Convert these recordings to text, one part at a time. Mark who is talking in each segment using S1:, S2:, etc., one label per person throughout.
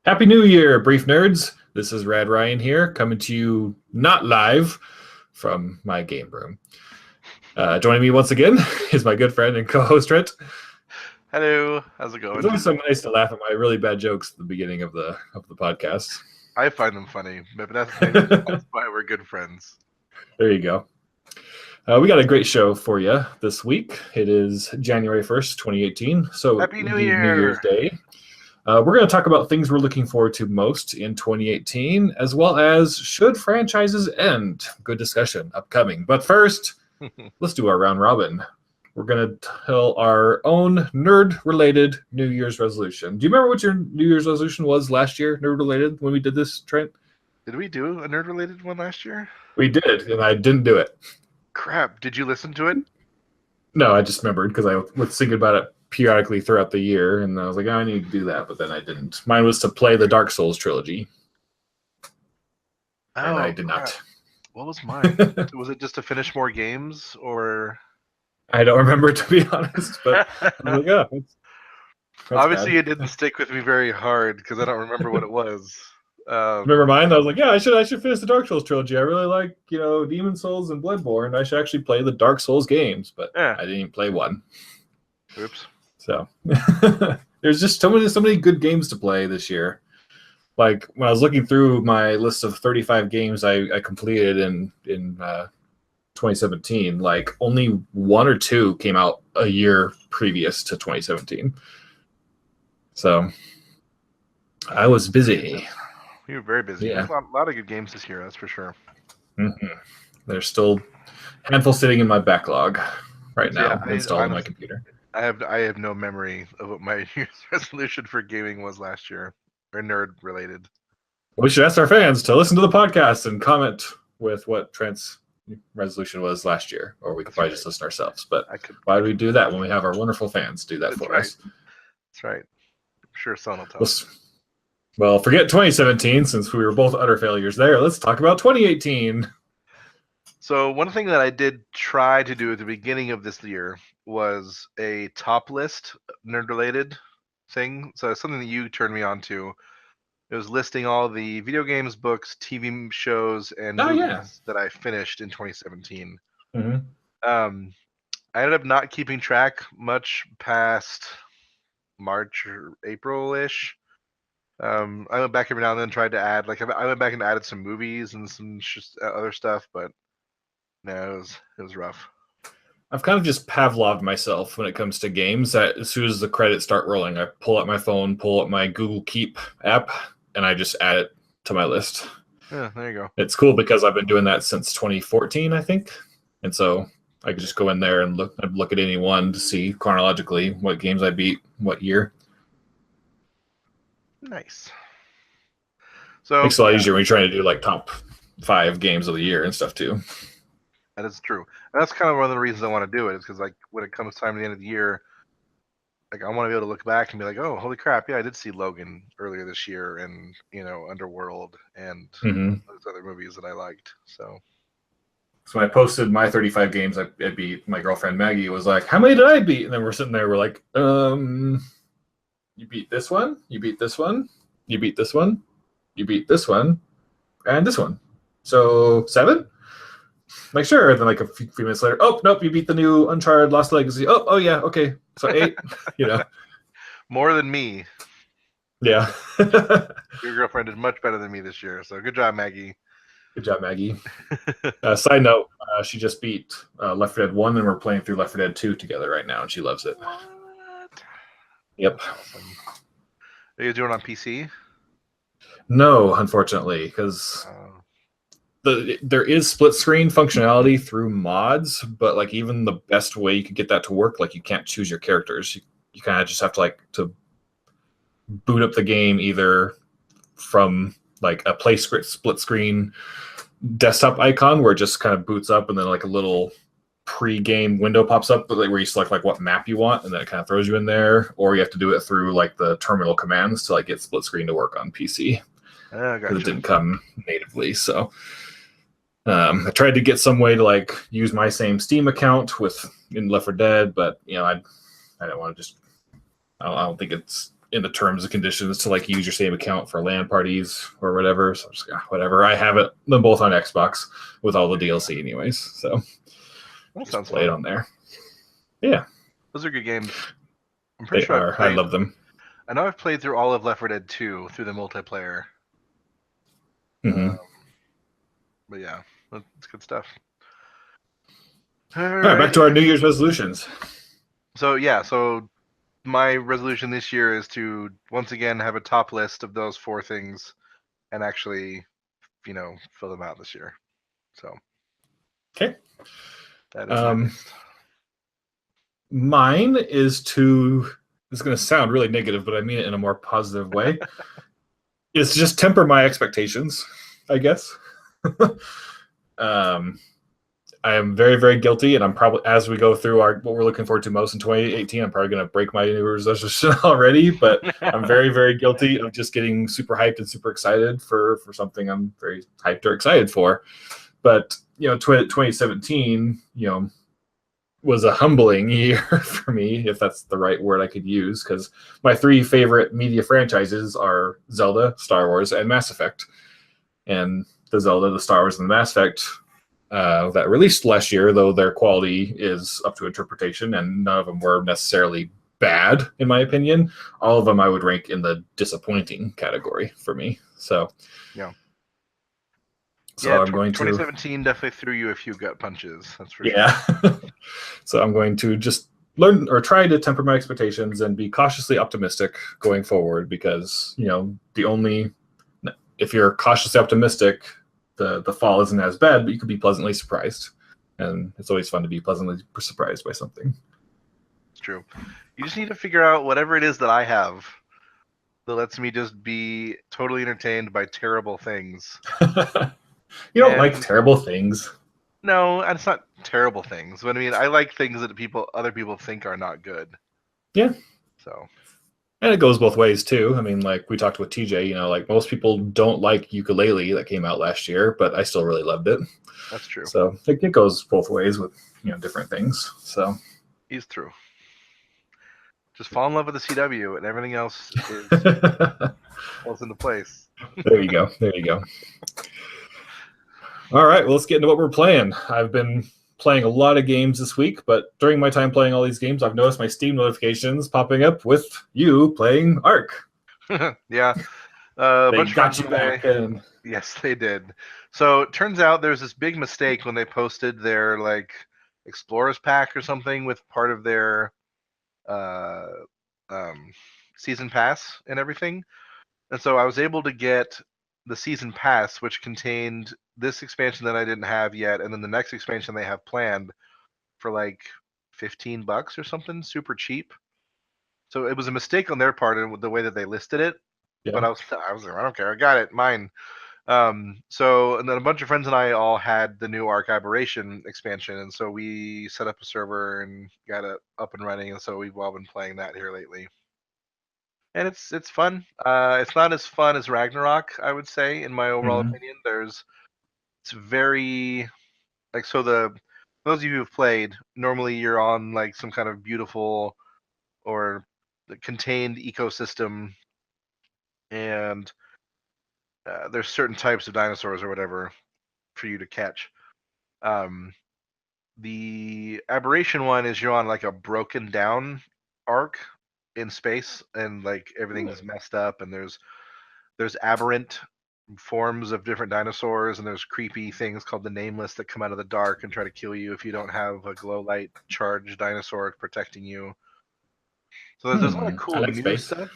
S1: Happy New Year, Brief Nerds. This is Rad Ryan here, coming to you not live from my game room. Joining me once again is my good friend and co-host Trent.
S2: Hello, how's it going?
S1: It's always so nice to laugh at my really bad jokes at the beginning of the podcast.
S2: I find them funny, but that's why we're good friends.
S1: There you go. We got a great show for you this week. It is January 1st, 2018. So
S2: Happy New Year!
S1: New Year's Day. We're going to talk about things we're looking forward to most in 2018, as well as should franchises end. Good discussion upcoming. But first, let's do our round robin. We're going to tell our own nerd-related New Year's resolution. Do you remember what your New Year's resolution was last year, nerd-related, when we did this, Trent?
S2: Did we do a nerd-related one last year?
S1: We did, and I didn't do it.
S2: Crap, did you listen to it?
S1: No, I just remembered because I was thinking about it periodically throughout the year, and I was like, oh, I need to do that, but then I didn't. Mine was to play the Dark Souls trilogy. And I did not.
S2: What was mine? Was it just to finish more games, or...
S1: I don't remember, to be honest, but I'm like, oh, that's
S2: obviously
S1: bad.
S2: It didn't stick with me very hard because I don't remember what it was.
S1: Remember mine? I was like, yeah, I should finish the Dark Souls trilogy. I really like, Demon Souls and Bloodborne. I should actually play the Dark Souls games, but I didn't even play one.
S2: Oops.
S1: So there's just so many good games to play this year. Like when I was looking through my list of 35 games I completed in 2017, like only one or two came out a year previous to 2017. So I was busy.
S2: You were very busy.
S1: Yeah.
S2: There's a lot of good games this year, that's for sure.
S1: Mm-hmm. There's still a handful sitting in my backlog right now, installed on my computer.
S2: I have no memory of what my New Year's resolution for gaming was last year, or nerd related.
S1: We should ask our fans to listen to the podcast and comment with what Trent's resolution was last year, or we could probably just listen ourselves. But why do we do that when we have our wonderful fans do that for us?
S2: That's right. I'm sure someone will tell us.
S1: Well, forget 2017 since we were both utter failures there. Let's talk about 2018.
S2: So one thing that I did try to do at the beginning of this year was a top list nerd-related thing. So it's something that you turned me on to. It was listing all the video games, books, TV shows, and movies that I finished in 2017.
S1: Mm-hmm.
S2: I ended up not keeping track much past March or April-ish. I went back every now and then and tried to add, I went back and added some movies and some other stuff, but no, it was rough.
S1: I've kind of just Pavloved myself when it comes to games. That as soon as the credits start rolling, I pull up my phone, pull up my Google Keep app, and I just add it to my list.
S2: Yeah, there you go.
S1: It's cool because I've been doing that since 2014, I think. And so I could just go in there and look at any one to see chronologically what games I beat, what year.
S2: Nice. So
S1: makes it a lot easier when you're trying to do like top 5 games of the year and stuff too.
S2: That is true. And that's kind of one of the reasons I want to do it, is because like when it comes time to the end of the year, like I want to be able to look back and be like, oh, holy crap, yeah, I did see Logan earlier this year, and Underworld and those other movies that I liked. So
S1: when I posted my 35 games I beat, my girlfriend Maggie was like, how many did I beat? And then we're sitting there, we're like, you beat this one, you beat this one, you beat this one, you beat this one, and this one. So 7? Like, sure. And then like a few minutes later, oh, nope, you beat the new Uncharted Lost Legacy. Oh yeah, okay. So 8,
S2: More than me.
S1: Yeah.
S2: Your girlfriend did much better than me this year, so good job, Maggie.
S1: Good job, Maggie. Side note, she just beat Left 4 Dead 1, and we're playing through Left 4 Dead 2 together right now, and she loves it.
S2: What?
S1: Yep.
S2: Awesome. Are you doing it on PC?
S1: No, unfortunately, because there is split screen functionality through mods, but like even the best way you could get that to work, like you can't choose your characters. You kind of just have to boot up the game either from like a split screen desktop icon where it just kind of boots up and then like a little pre-game window pops up, but like where you select like what map you want and then it kind of throws you in there, or you have to do it through like the terminal commands to like get split screen to work on PC.
S2: Gotcha.
S1: It didn't come natively, so I tried to get some way to like use my same Steam account in Left 4 Dead, but I don't want to just. I don't think it's in the terms and conditions to like use your same account for LAN parties or whatever. So just, whatever. I have them both on Xbox with all the DLC anyways. So
S2: that
S1: just
S2: sounds
S1: play it
S2: fun.
S1: on there. Yeah,
S2: Those are good games. I'm
S1: they
S2: pretty sure
S1: are. I love them.
S2: I know I've played through all of Left 4 Dead 2 through the multiplayer.
S1: Mm-hmm.
S2: But yeah, it's good stuff.
S1: All right, back to our New Year's resolutions.
S2: So my resolution this year is to once again have a top list of those 4 things and actually, fill them out this year. So
S1: okay,
S2: that is my list.
S1: Mine is to. It's going to sound really negative, but I mean it in a more positive way. It's just temper my expectations, I guess. I am very, very guilty, and I'm probably, as we go through what we're looking forward to most in 2018, I'm probably going to break my New Year's resolution already, but I'm very, very guilty of just getting super hyped and super excited for something I'm very hyped or excited for. But, 2017, was a humbling year for me, if that's the right word I could use, because my 3 favorite media franchises are Zelda, Star Wars, and Mass Effect. And the Zelda, the Star Wars, and the Mass Effect that released last year, though their quality is up to interpretation, and none of them were necessarily bad, in my opinion. All of them I would rank in the disappointing category for me. So,
S2: yeah.
S1: So I'm going
S2: 2017 definitely threw you a few gut punches. That's for sure.
S1: Yeah. So I'm going to just learn or try to temper my expectations and be cautiously optimistic going forward, because, if you're cautiously optimistic, the fall isn't as bad, but you could be pleasantly surprised. And it's always fun to be pleasantly surprised by something.
S2: It's true. You just need to figure out whatever it is that I have that lets me just be totally entertained by terrible things.
S1: You don't like terrible things.
S2: No, it's not terrible things. But I mean, I like things that other people think are not good.
S1: Yeah.
S2: So.
S1: And it goes both ways too. I mean, like we talked with TJ, like most people don't like Yooka-Laylee that came out last year, but I still really loved it.
S2: That's true.
S1: So it goes both ways with different things. So
S2: he's true. Just fall in love with the CW, and everything else falls into place.
S1: There you go. All right, well, let's get into what we're playing. I've been playing a lot of games this week, but during my time playing all these games, I've noticed my Steam notifications popping up with you playing Ark.
S2: Yeah.
S1: They got you back.
S2: Yes, they did. So it turns out there's this big mistake when they posted their Explorers pack or something with part of their season pass and everything. And so I was able to get the season pass, which contained this expansion that I didn't have yet, and then the next expansion they have planned for $15 or something, super cheap. So it was a mistake on their part in the way that they listed it. Yeah. But I was like, I don't care, I got it, mine. So and then a bunch of friends and I all had the new Ark Aberration expansion, and so we set up a server and got it up and running, and so we've all been playing that here lately. And it's fun. It's not as fun as Ragnarok, I would say, in my overall opinion. It's very those of you who've played, normally you're on some kind of beautiful or contained ecosystem, and there's certain types of dinosaurs or whatever for you to catch. The Aberration one is you're on a broken down arc in space, and everything's messed up, and there's aberrant forms of different dinosaurs, and there's creepy things called the Nameless that come out of the dark and try to kill you if you don't have a glow light charged dinosaur protecting you. So there's a lot of cool new stuff.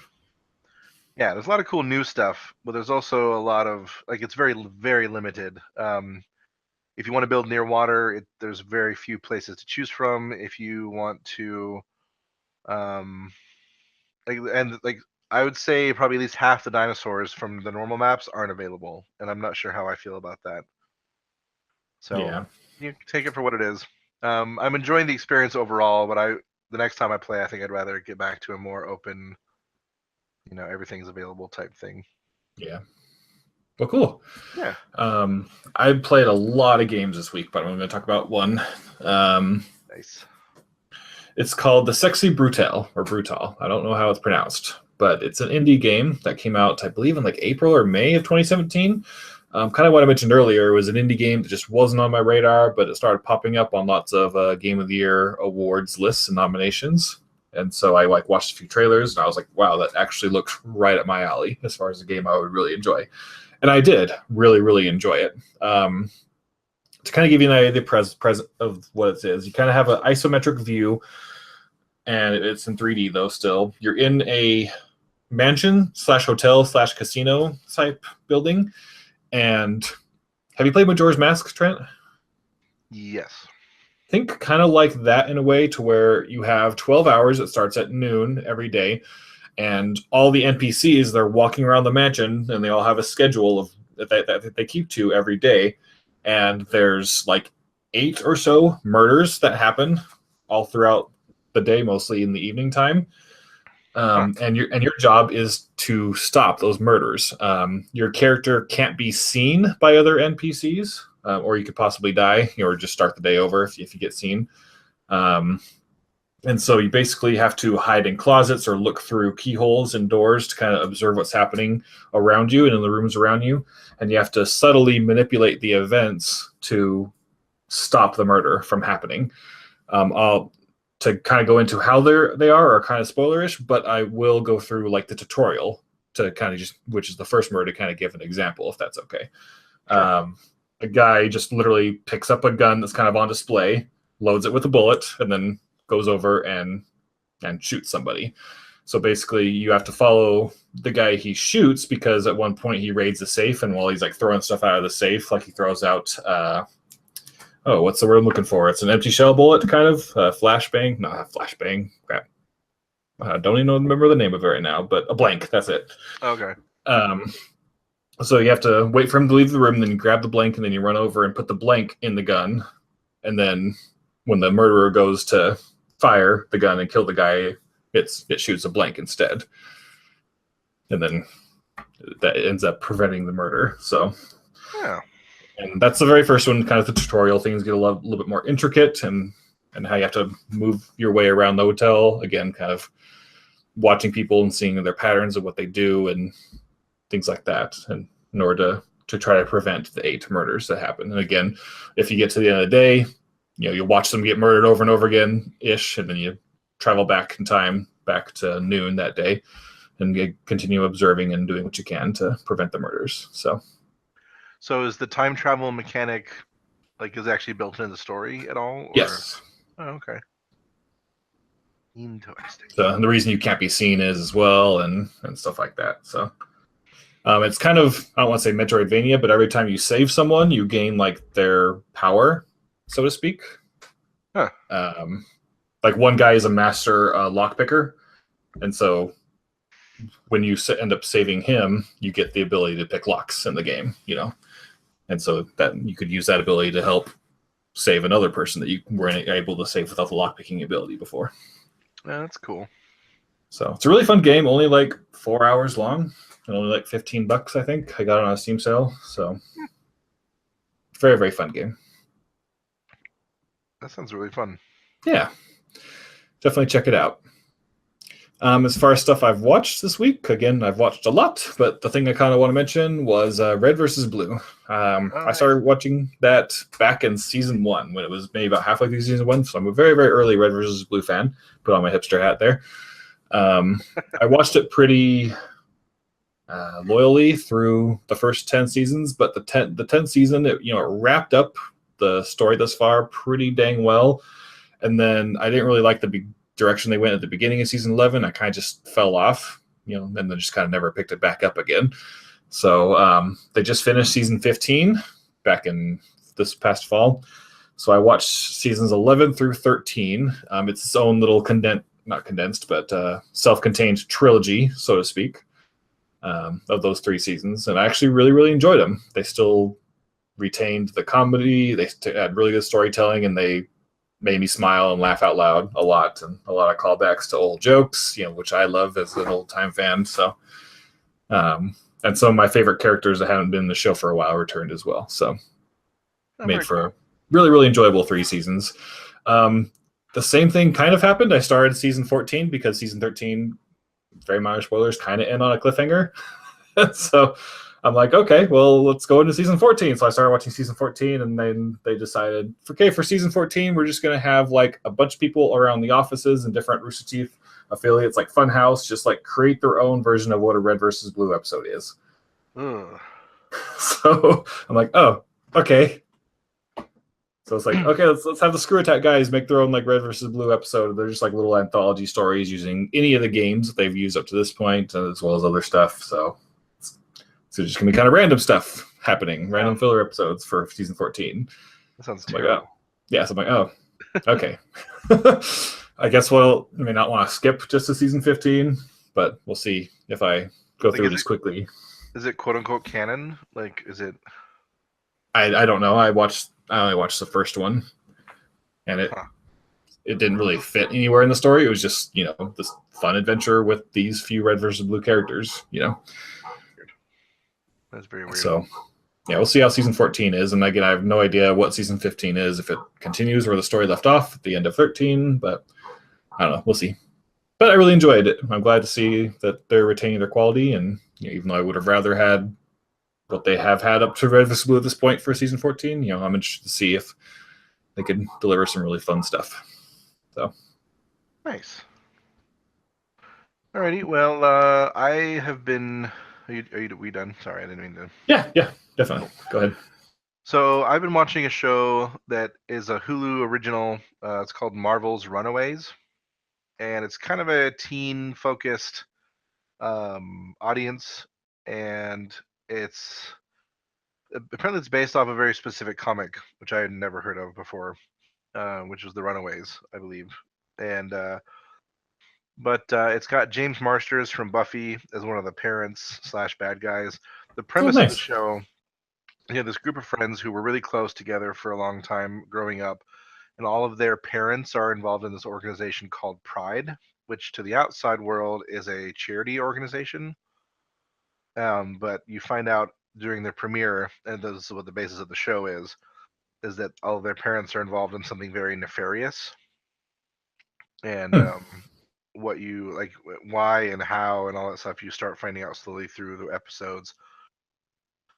S2: Yeah, there's a lot of cool new stuff, but there's also a lot of it's very, very limited. If you want to build near water, there's very few places to choose from. If you want to, I would say probably at least half the dinosaurs from the normal maps aren't available, and I'm not sure how I feel about that. So yeah, you take it for what it is. I'm enjoying the experience overall, but the next time I play, I think I'd rather get back to a more open, everything's available type thing.
S1: Yeah. Well, cool.
S2: Yeah.
S1: I played a lot of games this week, but I'm going to talk about one.
S2: Nice.
S1: It's called the Sexy Brutale, or Brutale. I don't know how it's pronounced, but it's an indie game that came out, I believe, in like April or May of 2017. Kind of what I mentioned earlier was an indie game that just wasn't on my radar, but it started popping up on lots of Game of the Year awards lists and nominations. And so I like watched a few trailers, and I was like, wow, that actually looks right at my alley as far as a game I would really enjoy. And I did really, really enjoy it. To kind of give you an idea present of what it is, you kind of have an isometric view, and it's in 3D though still. You're in a mansion / hotel / casino type building. And have you played Majora's Mask, Trent?
S2: Yes.
S1: Think kind of like that in a way, to where you have 12 hours. It starts at noon every day, and all the NPCs, they're walking around the mansion, and they all have a schedule of that they keep to every day. And there's like 8 or so murders that happen all throughout the day, mostly in the evening time. And your job is to stop those murders. Your character can't be seen by other NPCs, or you could possibly die, or just start the day over if you get seen. And so you basically have to hide in closets or look through keyholes and doors to kind of observe what's happening around you and in the rooms around you. And you have to subtly manipulate the events to stop the murder from happening. To kind of go into how they are kind of spoilerish, but I will go through like the tutorial to kind of which is the first murder, to kind of give an example, if that's okay. Sure. A guy just literally picks up a gun that's kind of on display, loads it with a bullet, and then goes over and shoots somebody. So basically you have to follow the guy he shoots, because at one point he raids the safe, and while he's like throwing stuff out of the safe, like he throws out what's the word I'm looking for? It's an empty shell bullet, kind of flashbang. No, not flashbang. Crap. I don't even remember the name of it right now, but a blank. That's it.
S2: Okay.
S1: So you have to wait for him to leave the room, then you grab the blank, and then you run over and put the blank in the gun. And then when the murderer goes to fire the gun and kill the guy, it shoots a blank instead. And then that ends up preventing the murder. So.
S2: Yeah.
S1: And that's the very first one. Kind of the tutorial things get a little bit more intricate, and how you have to move your way around the hotel. Again, kind of watching people and seeing their patterns of what they do and things like that, and in order to try to prevent the 8 murders that happen. And again, if you get to the end of the day, you watch them get murdered over and over again ish, and then you travel back in time, back to noon that day, and you continue observing and doing what you can to prevent the murders.
S2: So is the time travel mechanic is actually built into the story at all? Or?
S1: Yes.
S2: Oh, okay. Interesting.
S1: So, and the reason you can't be seen is as well, and stuff like that. So it's kind of, I don't want to say Metroidvania, but every time you save someone, you gain like their power, so to speak.
S2: Huh.
S1: Like one guy is a master lockpicker, and so when you end up saving him, you get the ability to pick locks in the game, and so that you could use that ability to help save another person that you weren't able to save without the lockpicking ability before.
S2: Yeah, that's cool.
S1: So it's a really fun game, only like 4 hours long, and only like $15, I think. I got it on a Steam sale, so very, very fun game.
S2: That sounds really fun.
S1: Yeah, definitely check it out. As far as stuff I've watched this week, again, I've watched a lot, but the thing I kind of want to mention was Red vs. Blue. I started watching that back in season 1, when it was maybe about halfway through season 1, so I'm a very, very early Red vs. Blue fan. Put on my hipster hat there. I watched it pretty loyally through the first 10 seasons, but the 10th season, it wrapped up the story thus far pretty dang well. And then I didn't really like the direction they went at the beginning of season 11. I kind of just fell off, and then just kind of never picked it back up again. So they just finished season 15 back in this past fall. So I watched seasons 11 through 13. It's its own little self-contained trilogy, so to speak, of those 3 seasons. And I actually really, really enjoyed them. They still retained the comedy. They had really good storytelling, and they made me smile and laugh out loud a lot, and a lot of callbacks to old jokes, which I love as an old time fan. So, and some of my favorite characters that haven't been in the show for a while returned as well. So, made for a really, really enjoyable 3 seasons. The same thing kind of happened. I started season 14 because season 13 very minor spoilers, kind of end on a cliffhanger. So I'm like, okay, well, let's go into season 14. So I started watching season 14, and then they decided, okay, for season 14, we're just going to have like a bunch of people around the offices and different Rooster Teeth affiliates, like Funhouse, just like create their own version of what a Red versus Blue episode is.
S2: Ugh.
S1: So I'm like, oh, okay. So it's like, okay, let's have the Screw Attack guys make their own like Red versus Blue episode. They're just like little anthology stories using any of the games that they've used up to this point, as well as other stuff. So just gonna be kind of random stuff happening, random filler episodes for season 14.
S2: That sounds
S1: so
S2: terrible.
S1: Like, oh. Yeah, so I'm like, oh, okay. I guess I may not want to skip just to season 15, but we'll see if I go through this quickly.
S2: Is it quote unquote canon? Like, is it?
S1: I don't know. I only watched the first one, and it didn't really fit anywhere in the story. It was just, this fun adventure with these few Red versus Blue characters,
S2: That's very weird.
S1: So, yeah, we'll see how season 14 is. And again, I have no idea what season 15 is, if it continues where the story left off at the end of 13, but I don't know. We'll see. But I really enjoyed it. I'm glad to see that they're retaining their quality. And even though I would have rather had what they have had up to Red vs. Blue at this point for season 14, I'm interested to see if they can deliver some really fun stuff. So
S2: nice. Alrighty. Well, I have been. Are we done? Sorry, I didn't mean to.
S1: Yeah, definitely. Go ahead.
S2: So I've been watching a show that is a Hulu original. It's called Marvel's Runaways, and it's kind of a teen-focused audience, and apparently it's based off a very specific comic, which I had never heard of before, which was The Runaways, I believe, and but it's got James Marsters from Buffy as one of the parents / bad guys. The premise of the show, this group of friends who were really close together for a long time growing up, and all of their parents are involved in this organization called Pride, which to the outside world is a charity organization. But you find out during the premiere, and this is what the basis of the show is that all of their parents are involved in something very nefarious. And what you like, why and how and all that stuff, you start finding out slowly through the episodes.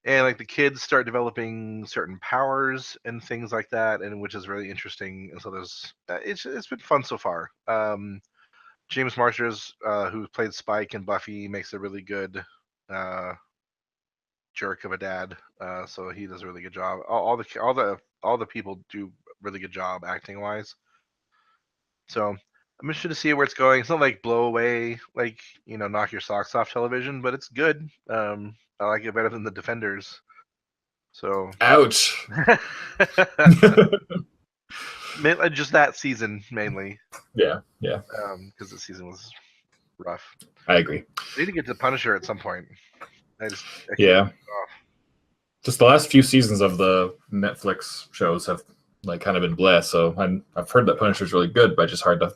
S2: And like the kids start developing certain powers and things like that, and which is really interesting. And so there's it's been fun so far. James Marsters, who played Spike in Buffy, makes a really good jerk of a dad. So he does a really good job. All the people do really good job acting wise. So I'm interested to see where it's going. It's not like blow away, like knock your socks off television, but it's good. I like it better than The Defenders. So
S1: ouch.
S2: Just that season mainly.
S1: Yeah.
S2: Because the season was rough.
S1: I agree.
S2: I need to get to Punisher at some point. I
S1: just the last few seasons of the Netflix shows have like kind of been blessed. So I've heard that Punisher's really good, but it's hard to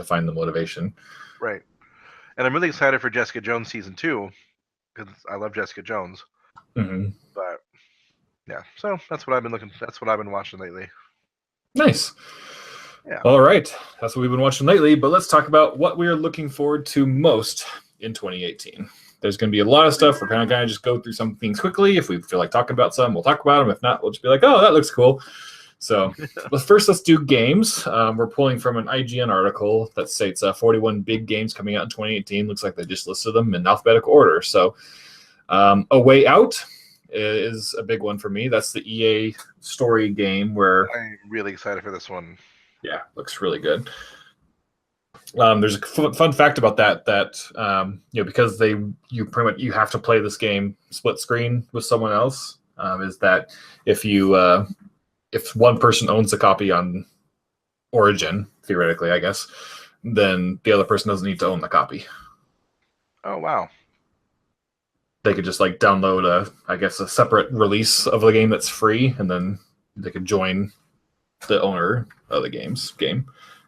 S1: find the motivation.
S2: Right. And I'm really excited for Jessica Jones season 2 because I love Jessica Jones.
S1: Mm-hmm.
S2: But yeah, so that's what I've been watching lately.
S1: Nice.
S2: Yeah.
S1: All right, that's what we've been watching lately. But let's talk about what we are looking forward to most in 2018. There's going to be a lot of stuff. We're kind of just go through some things quickly. If we feel like talking about some, we'll talk about them. If not, we'll just be like, oh, that looks cool. So let's do games. We're pulling from an IGN article that states 41 big games coming out in 2018. Looks like they just listed them in alphabetical order. So A Way Out is a big one for me. That's the EA story game where
S2: I'm really excited for this one.
S1: Yeah, looks really good. There's a fun fact about that because you have to play this game split screen with someone else. Is that if one person owns a copy on Origin, theoretically, I guess, then the other person doesn't need to own the copy.
S2: Oh wow!
S1: They could just like download a separate release of the game that's free, and then they could join the owner of the game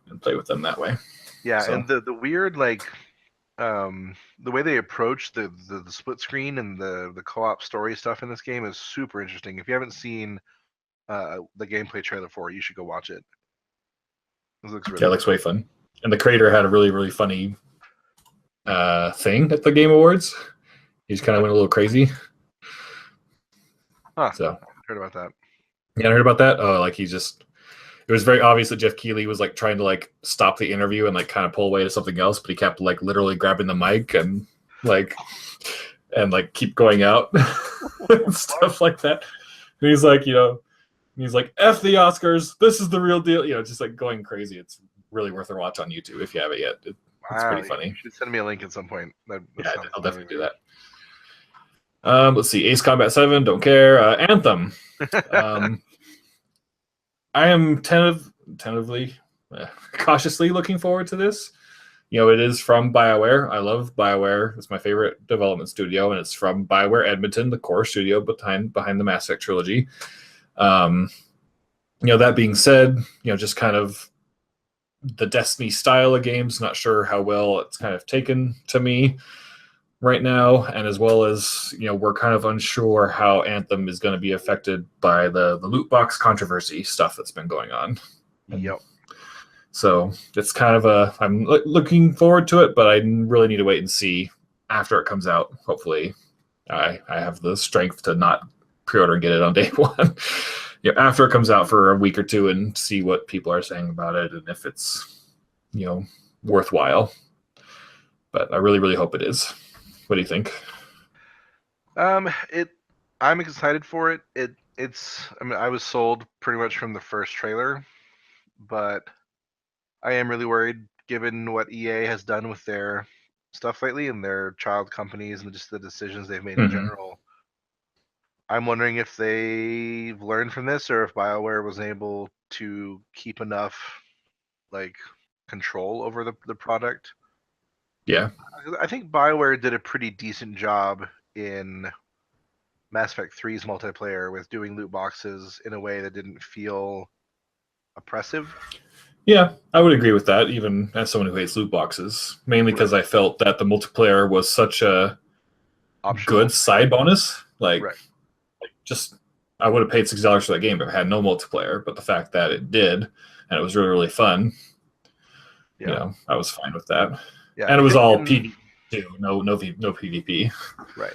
S1: and play with them that way.
S2: Yeah, so. And the weird the way they approach the split screen and the co-op story stuff in this game is super interesting. If you haven't seen the gameplay trailer for it, you should go watch it. It looks really
S1: it looks way fun. And the creator had a really, really funny thing at the Game Awards. He just kind of went a little crazy.
S2: Huh.
S1: So
S2: I heard about that.
S1: Yeah, I heard about that. Oh, like it was very obvious that Jeff Keighley was like trying to like stop the interview and like kind of pull away to something else, but he kept like literally grabbing the mic and like keep going out and stuff like that. And he's like, F the Oscars, this is the real deal. Just like going crazy. It's really worth a watch on YouTube if you haven't yet. It's pretty funny.
S2: You should send me a link at some point.
S1: Yeah, I'll definitely do that. Let's see. Ace Combat 7, don't care. Anthem. I am tentatively, cautiously looking forward to this. It is from BioWare. I love BioWare. It's my favorite development studio, and it's from BioWare Edmonton, the core studio behind the Mass Effect trilogy. That being said, just kind of the Destiny style of games, not sure how well it's kind of taken to me right now, and as well as we're kind of unsure how Anthem is going to be affected by the loot box controversy stuff that's been going on.
S2: Yep.
S1: So it's kind of I'm looking forward to it, but I really need to wait and see after it comes out. Hopefully I have the strength to not pre-order and get it on day one. After it comes out for a week or two and see what people are saying about it and if it's worthwhile. But I really, really hope it is. What do you think?
S2: I'm excited for it. I was sold pretty much from the first trailer, but I am really worried given what EA has done with their stuff lately and their child companies and just the decisions they've made in general. I'm wondering if they've learned from this or if BioWare was able to keep enough like control over the product.
S1: Yeah.
S2: I think BioWare did a pretty decent job in Mass Effect 3's multiplayer with doing loot boxes in a way that didn't feel oppressive.
S1: Yeah, I would agree with that, even as someone who hates loot boxes. Mainly because I felt that the multiplayer was such a good side bonus. I would have paid $6 for that game if it had no multiplayer, but the fact that it did, and it was really, really fun, I was fine with that. Yeah, and it was all PvP too, no PvP.
S2: Right.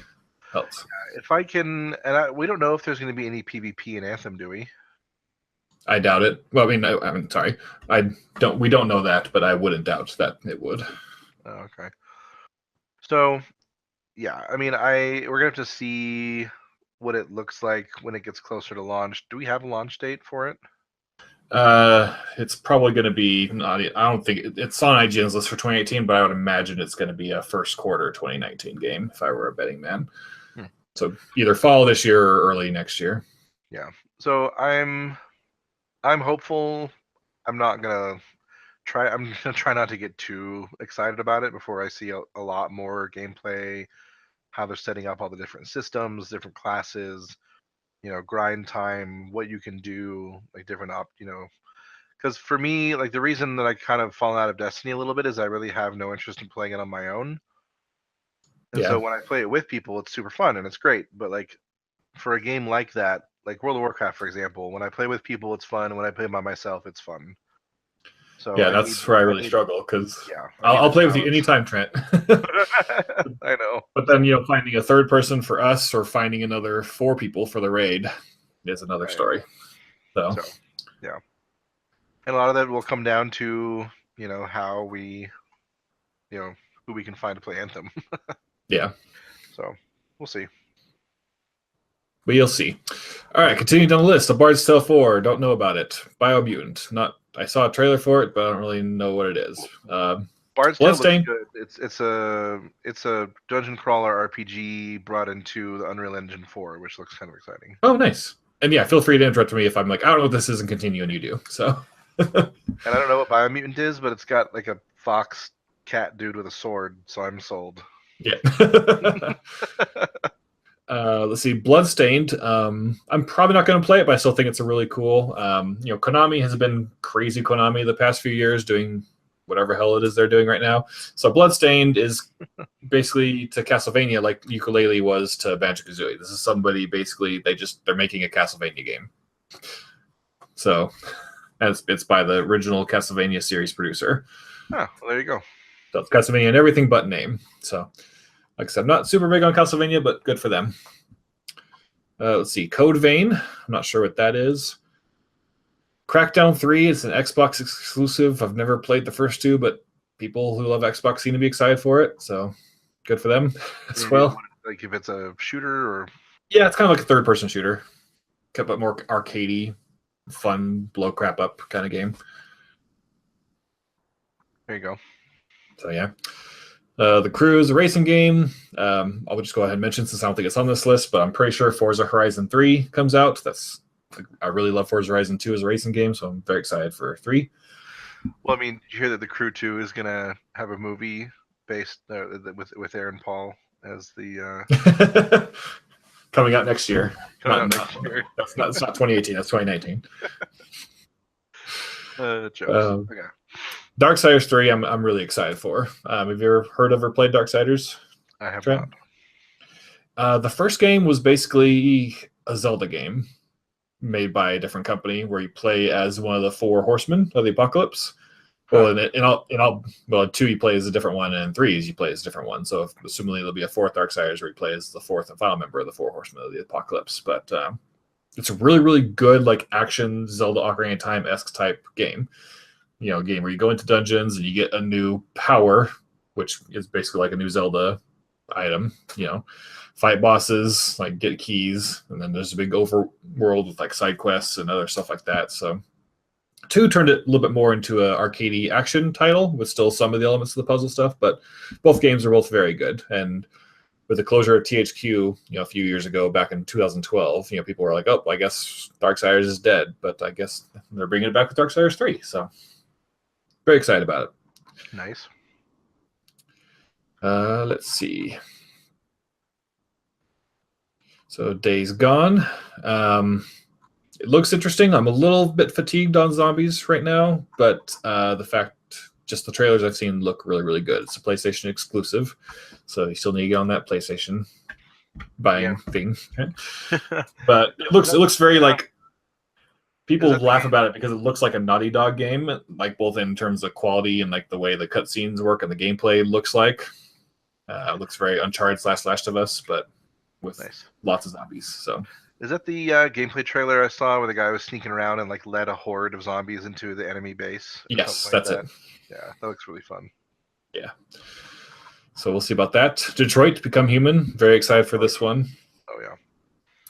S1: Helps.
S2: If I can, and we don't know if there's going to be any PvP in Anthem, do we?
S1: I doubt it. Well, I'm sorry. We don't know that, but I wouldn't doubt that it would.
S2: Oh, okay. So, yeah, we're gonna have to see what it looks like when it gets closer to launch. Do we have a launch date for it?
S1: It's probably going to be not. I don't think it's on IGN's list for 2018, but I would imagine it's going to be a first quarter 2019 game if I were a betting man. So either fall this year or early next year.
S2: Yeah. So I'm hopeful. I'm gonna try not to get too excited about it before I see a lot more gameplay, how they're setting up all the different systems, different classes, grind time, what you can do, like different because for me, like the reason that I kind of fallen out of Destiny a little bit is I really have no interest in playing it on my own. And so when I play it with people, it's super fun and it's great. But like for a game like that, like World of Warcraft, for example, when I play with people, it's fun. When I play by myself, it's fun. So
S1: yeah, that's where I really struggle because I'll play with you anytime, Trent.
S2: I know.
S1: But then finding a third person for us or finding another 4 people for the raid is another story. So
S2: yeah, and a lot of that will come down to how we who we can find to play Anthem.
S1: Yeah.
S2: So we'll see.
S1: But you'll see. All right, continuing down the list. A Bard's Tale 4. Don't know about it. Biomutant. I saw a trailer for it, but I don't really know what it is.
S2: Bard's Tale looks good. It's a dungeon crawler RPG brought into the Unreal Engine 4, which looks kind of exciting.
S1: Oh, nice. And yeah, feel free to interrupt me if I'm like, I don't know what this is, and continue, and you do. So.
S2: And I don't know what Biomutant is, but it's got like a fox cat dude with a sword, so I'm sold.
S1: Yeah. Let's see, Bloodstained. I'm probably not going to play it, but I still think it's a really cool. Konami has been crazy Konami the past few years doing whatever hell it is they're doing right now. So Bloodstained is basically to Castlevania like Yooka-Laylee was to Banjo-Kazooie. This is somebody basically they're making a Castlevania game. So it's by the original Castlevania series producer.
S2: Oh, well, there you go.
S1: So it's Castlevania and everything but name. So, like I said, I'm not super big on Castlevania, but good for them. Let's see. Code Vein. I'm not sure what that is. Crackdown 3 is an Xbox exclusive. I've never played the first two, but people who love Xbox seem to be excited for it. So good for them as well.
S2: Like if it's a shooter or...
S1: Yeah, it's kind of like a third-person shooter. But more arcadey, fun, blow crap up kind of game.
S2: There you go.
S1: So yeah. The Crew is a racing game. I'll just go ahead and mention since I don't think it's on this list, but I'm pretty sure Forza Horizon 3 comes out. I really love Forza Horizon 2 as a racing game, so I'm very excited for 3.
S2: Well, I mean, did you hear that The Crew 2 is going to have a movie based with Aaron Paul as the...
S1: Coming out next year.
S2: Next year.
S1: It's not 2018, that's 2019.
S2: Jokes. Okay.
S1: Darksiders 3, I'm really excited for. Have you ever heard of or played Darksiders?
S2: I have
S1: Trent?
S2: not.
S1: The first game was basically a Zelda game made by a different company where you play as one of the 4 horsemen of the apocalypse. Well, in 2 you play as a different one, and in 3 you play as a different one. So assumingly there'll be a 4th Darksiders where you play as the 4th and final member of the 4 horsemen of the apocalypse. But it's a really, really good like action Zelda Ocarina of Time-esque type game. Game where you go into dungeons and you get a new power, which is basically like a new Zelda item. Fight bosses, like get keys, and then there's a big overworld with like side quests and other stuff like that. So 2 turned it a little bit more into an arcadey action title with still some of the elements of the puzzle stuff, but both games are both very good. And with the closure of THQ, a few years ago, back in 2012, people were like, "Oh, I guess Darksiders is dead," but I guess they're bringing it back with Darksiders 3. So very excited about it.
S2: Nice.
S1: Let's see. So Days Gone. It looks interesting. I'm a little bit fatigued on zombies right now, but just the trailers I've seen look really, really good. It's a PlayStation exclusive, so you still need to get on that PlayStation buying thing. But it looks very like... People laugh about it because it looks like a Naughty Dog game, like both in terms of quality and like the way the cutscenes work and the gameplay looks like. It looks very Uncharted / Last of Us, but with lots of zombies. So,
S2: is that the gameplay trailer I saw where the guy was sneaking around and like led a horde of zombies into the enemy base?
S1: Yes, that's it.
S2: Yeah, that looks really fun.
S1: Yeah. So we'll see about that. Detroit: Become Human. Very excited for this one.
S2: Oh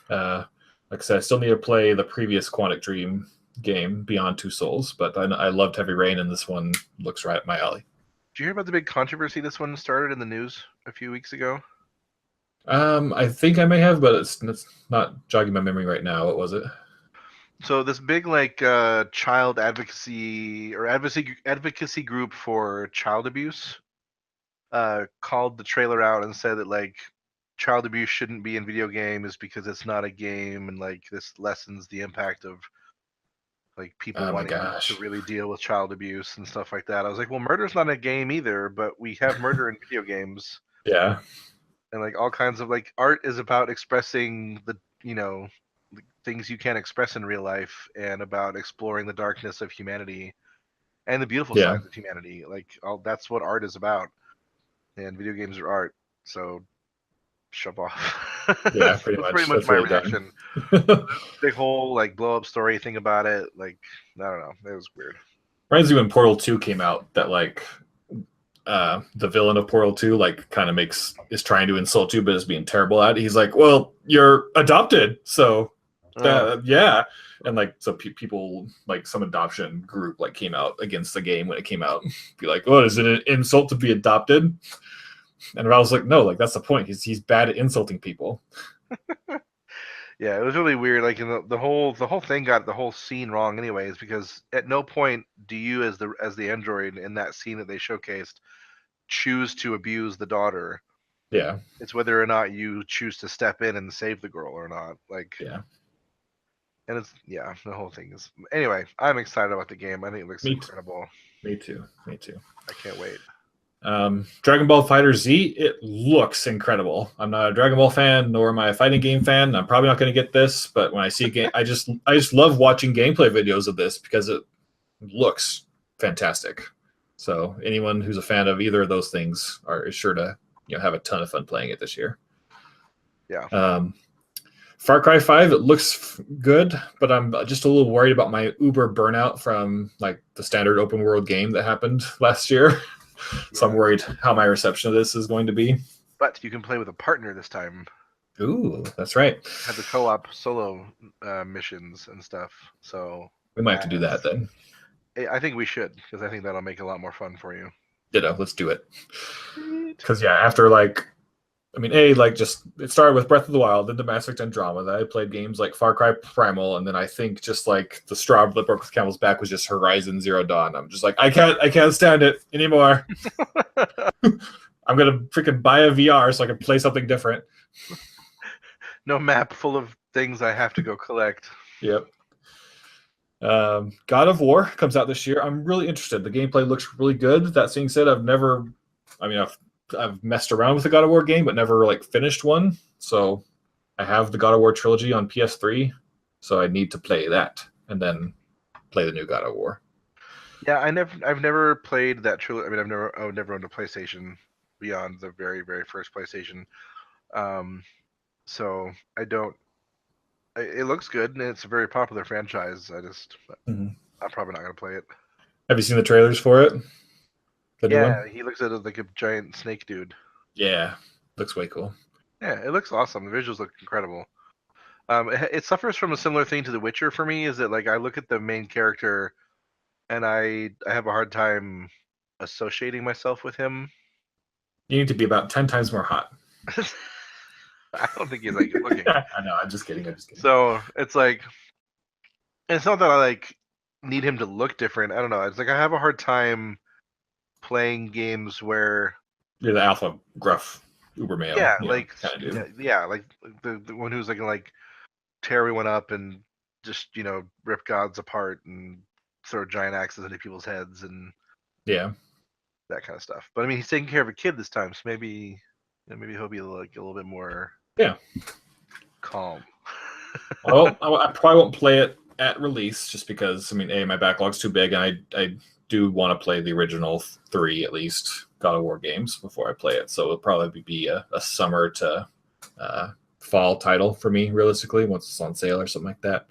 S2: yeah.
S1: Like I said, I still need to play the previous Quantic Dream game, Beyond Two Souls, but I loved Heavy Rain, and this one looks right up my alley.
S2: Did you hear about the big controversy this one started in the news a few weeks ago?
S1: I think I may have, but it's not jogging my memory right now. What was it?
S2: So this big child advocacy group for child abuse called the trailer out and said that child abuse shouldn't be in video games because it's not a game, and this lessens the impact of people wanting to really deal with child abuse and stuff like that. I was like, well, murder's not a game either, but we have murder in video games.
S1: Yeah.
S2: And all kinds of art is about expressing the things you can't express in real life, and about exploring the darkness of humanity and the beautiful sides of humanity. That's what art is about, and video games are art. So shove off.
S1: Yeah, pretty much.
S2: Pretty much my reaction. Big whole blow up story thing about it. I don't know. It was weird.
S1: Reminds me when Portal 2 came out, that the villain of Portal 2 kind of is trying to insult you, but is being terrible at it. He's like, well, you're adopted, so yeah. And so people some adoption group came out against the game when it came out. Be like, oh, is it an insult to be adopted? And I was like, no, that's the point. He's bad at insulting people.
S2: Yeah, it was really weird. The whole thing got the whole scene wrong, anyways, because at no point do you, as the android in that scene that they showcased, choose to abuse the daughter.
S1: Yeah,
S2: it's whether or not you choose to step in and save the girl or not.
S1: Yeah,
S2: and it's the whole thing is. Anyway, I'm excited about the game. I think it looks incredible.
S1: Me too.
S2: I can't wait.
S1: Dragon Ball Fighter Z, it looks incredible. I'm not a Dragon Ball fan, nor am I a fighting game fan. I'm probably not going to get this, but when I see a game, I just love watching gameplay videos of this because it looks fantastic. So anyone who's a fan of either of those things is sure to have a ton of fun playing it this year.
S2: Yeah.
S1: Far Cry 5, it looks good, but I'm just a little worried about my uber burnout from like the standard open world game that happened last year. So I'm worried how my reception of this is going to be.
S2: But you can play with a partner this time.
S1: Ooh, that's right.
S2: Have the co-op solo missions and stuff. So
S1: we might have to do that then.
S2: I think we should, because I think that'll make it a lot more fun for you.
S1: Ditto, let's do it. Because after it started with Breath of the Wild, then Mass Effect Andromeda. I played games like Far Cry Primal, and then I think just like the straw that broke the camel's back was just Horizon Zero Dawn. I'm just like, I can't stand it anymore. I'm gonna freaking buy a VR so I can play something different.
S2: No map full of things I have to go collect.
S1: Yep. God of War comes out this year. I'm really interested. The gameplay looks really good. That being said, I've messed around with the God of War game, but never like finished one. So I have the God of War trilogy on PS3, so I need to play that and then play the new God of War.
S2: Yeah, I've never played that trilogy. I mean, I've never owned a PlayStation beyond the very, very first PlayStation. So I don't. It looks good, and it's a very popular franchise. I'm probably not gonna play it.
S1: Have you seen the trailers for it?
S2: Yeah, he looks like a giant snake dude.
S1: Yeah, looks way cool.
S2: Yeah, it looks awesome. The visuals look incredible. It suffers from a similar thing to The Witcher for me. Is that like I look at the main character, and I have a hard time associating myself with him.
S1: You need to be about 10 times more hot.
S2: I don't think he's like good looking.
S1: I know. I'm just kidding.
S2: So it's like, it's not that I like need him to look different. I don't know. It's like I have a hard time playing games where
S1: you're the alpha gruff uber male.
S2: Yeah, like the one who's like tear everyone up and just rip gods apart and throw giant axes into people's heads and that kind of stuff. But I mean, he's taking care of a kid this time, so maybe he'll be like a little bit more calm.
S1: Well, I probably won't play it at release just because my backlog's too big, and I do want to play the original 3 at least God of War games before I play it. So it'll probably be a summer to fall title for me, realistically, once it's on sale or something like that.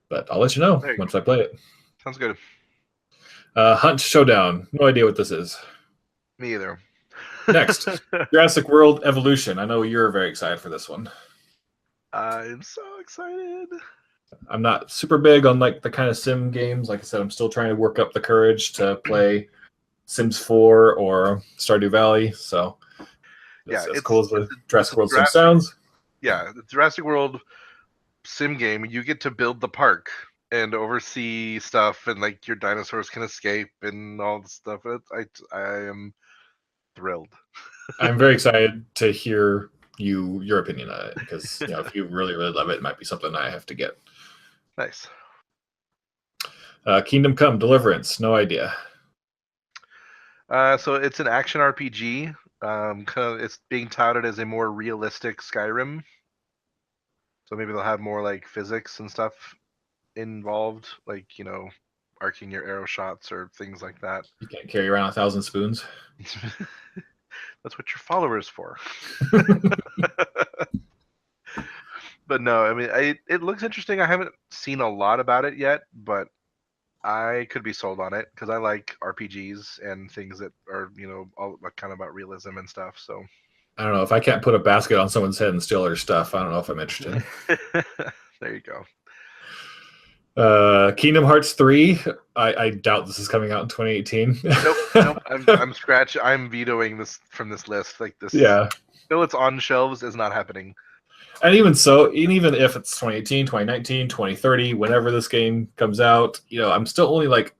S1: But I'll let you know once I play it.
S2: Sounds good.
S1: Hunt Showdown. No idea what this is.
S2: Me either.
S1: Next, Jurassic World Evolution. I know you're very excited for this one.
S2: I'm so excited.
S1: I'm not super big on like the kind of sim games. Like I said, I'm still trying to work up the courage to play Sims 4 or Stardew Valley. So as cool as the Jurassic World sim sounds.
S2: Yeah, the Jurassic World sim game, you get to build the park and oversee stuff, and like your dinosaurs can escape and all the stuff. I am thrilled.
S1: I'm very excited to hear your opinion on it, because if you really, really love it, it might be something I have to get.
S2: Nice.
S1: Kingdom Come Deliverance. No idea.
S2: So it's an action RPG. It's being touted as a more realistic Skyrim. So maybe they'll have more like physics and stuff involved, like arcing your arrow shots or things like that.
S1: You can't carry around 1,000 spoons.
S2: That's what your follower's for. But no, I mean, it looks interesting. I haven't seen a lot about it yet, but I could be sold on it because I like RPGs and things that are, all kind of about realism and stuff. So
S1: I don't know, if I can't put a basket on someone's head and steal their stuff, I don't know if I'm interested.
S2: There you go.
S1: Kingdom Hearts 3. I doubt this is coming out in 2018.
S2: Nope. I'm vetoing this from this list. Like this.
S1: Yeah.
S2: Till it's on shelves is not happening.
S1: And even so, even if it's 2018, 2019, 2030, whenever this game comes out, I'm still only like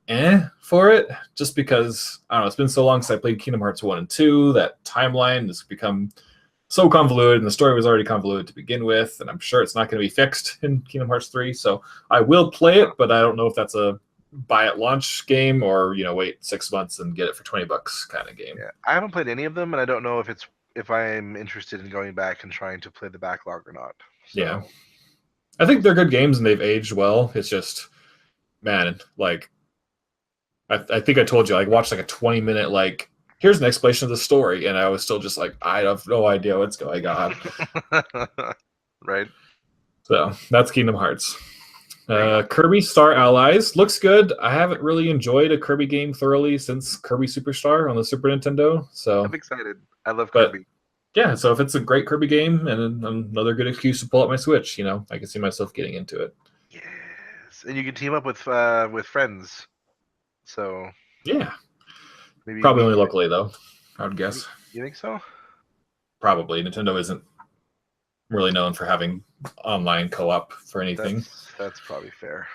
S1: for it, just because I don't know, it's been so long since I played Kingdom Hearts 1 and 2. That timeline has become so convoluted, and the story was already convoluted to begin with, and I'm sure it's not going to be fixed in Kingdom Hearts 3. So I will play it, but I don't know if that's a buy at launch game or wait 6 months and get it for $20 kind of game.
S2: Yeah, I haven't played any of them, and I don't know if I'm interested in going back and trying to play the backlog or not. So.
S1: Yeah, I think they're good games and they've aged well. It's just, man, like I think I told you I watched like a 20-minute like here's an explanation of the story, and I was still just like I have no idea what's going on.
S2: Right.
S1: So that's Kingdom Hearts.
S2: There you go.
S1: Kirby Star Allies looks good. I haven't really enjoyed a Kirby game thoroughly since Kirby Superstar on the Super Nintendo. So
S2: I'm excited. I love
S1: but
S2: Kirby.
S1: yeah, so if it's a great Kirby game and another good excuse to pull up my Switch, I can see myself getting into it.
S2: Yes, and you can team up with friends. So
S1: Yeah,
S2: maybe
S1: probably
S2: we.
S1: only locally though. I would guess.
S2: You think so?
S1: Probably Nintendo isn't really known for having online co-op for anything.
S2: That's probably fair.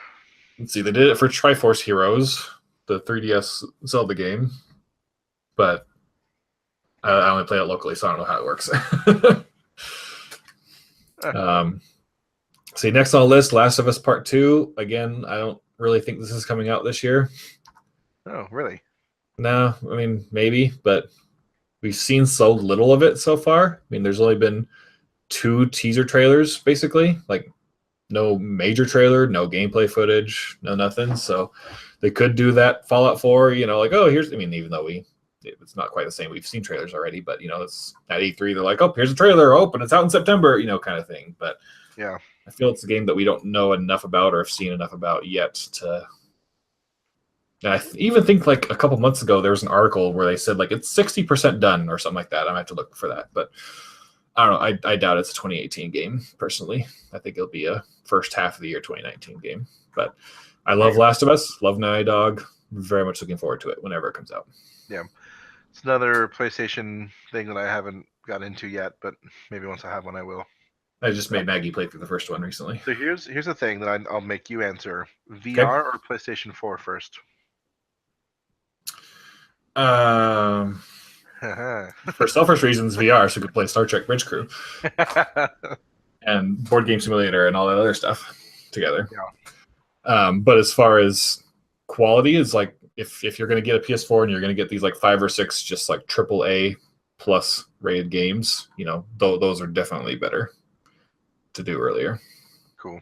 S1: Let's see, they did it for Triforce Heroes, the 3DS Zelda game, but I only play it locally, so I don't know how it works. See, next on the list, Last of Us Part 2. Again, I don't really think this is coming out this year.
S2: Oh, really?
S1: No, I mean, maybe, but we've seen so little of it so far. I mean, there's only been 2 teaser trailers, basically. Like, no major trailer, no gameplay footage, no nothing. So they could do that Fallout 4, like, oh, here's, I mean, even though it's not quite the same. We've seen trailers already, but, it's at E3, they're like, oh, here's a trailer, and it's out in September, kind of thing. But
S2: yeah,
S1: I feel it's a game that we don't know enough about or have seen enough about yet to. And I even think like a couple months ago, there was an article where they said like it's 60% done or something like that. I might have to look for that, but I don't know. I doubt it's a 2018 game personally. I think it'll be a first half of the year 2019 game. But I love Last of Us, love Naughty Dog. Very much looking forward to it whenever it comes out.
S2: Yeah, it's another PlayStation thing that I haven't got into yet, but maybe once I have one, I will.
S1: I just made Maggie play through the first one recently.
S2: So here's the thing that I'll make you answer: VR or PlayStation 4 first?
S1: For selfish reasons, VR, so we could play Star Trek Bridge Crew and Board Game Simulator and all that other stuff together.
S2: Yeah.
S1: But as far as quality, is like if you're going to get a PS4 and you're going to get these like 5 or 6 just like AAA plus rated games, those are definitely better to do earlier.
S2: Cool.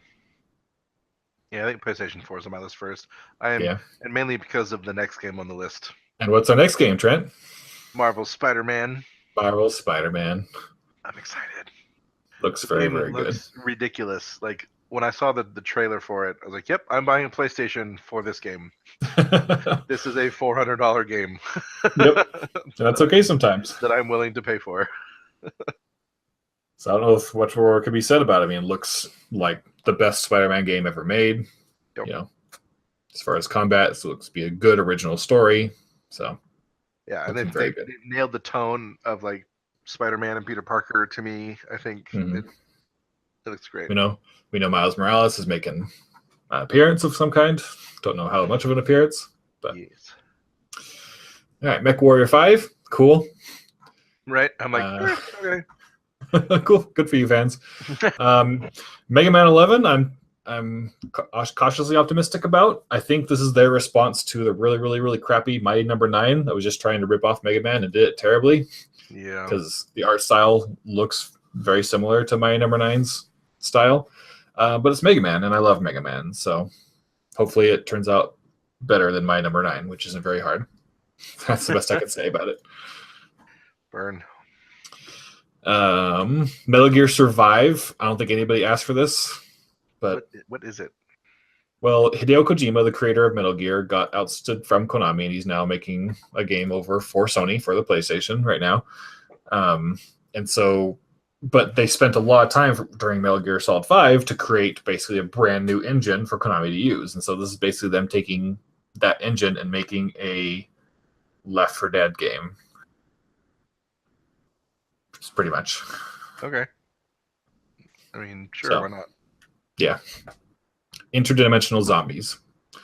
S2: Yeah, I think PlayStation 4 is on my list first. And mainly because of the next game on the list.
S1: And what's our next game, Trent?
S2: Marvel's Spider-Man.
S1: Marvel's Spider-Man.
S2: I'm excited.
S1: Looks very, very good.
S2: Looks ridiculous. Like when I saw the trailer for it, I was like, "Yep, I'm buying a PlayStation for this game." This is a $400 game.
S1: Yep, that's okay sometimes.
S2: That I'm willing to pay for.
S1: So I don't know if much more could be said about it. I mean, it looks like the best Spider-Man game ever made.
S2: Yep.
S1: As far as combat, it looks to be a good original story. So
S2: yeah, and they nailed the tone of like Spider-Man and Peter Parker to me. I think it looks great.
S1: We know Miles Morales is making an appearance of some kind. Don't know how much of an appearance, but
S2: yes.
S1: All right, Mech Warrior 5, cool.
S2: Right, I'm like, okay.
S1: Cool, good for you, fans. Mega Man 11, I'm cautiously optimistic about. I think this is their response to the really, really, really crappy Mighty Number 9 that was just trying to rip off Mega Man and did it terribly.
S2: Yeah,
S1: because the art style looks very similar to Mighty Number 9's style, but it's Mega Man, and I love Mega Man, so hopefully it turns out better than Mighty Number 9, which isn't very hard. That's the best I can say about it.
S2: Burn.
S1: Metal Gear Survive. I don't think anybody asked for this, but
S2: what is it?
S1: Well, Hideo Kojima, the creator of Metal Gear, got ousted from Konami, and he's now making a game over for Sony for the PlayStation right now. But they spent a lot of time during Metal Gear Solid 5 to create basically a brand new engine for Konami to use. And so this is basically them taking that engine and making a Left 4 Dead game. It's pretty much.
S2: Okay. I mean, sure, why not?
S1: Yeah. Interdimensional zombies. If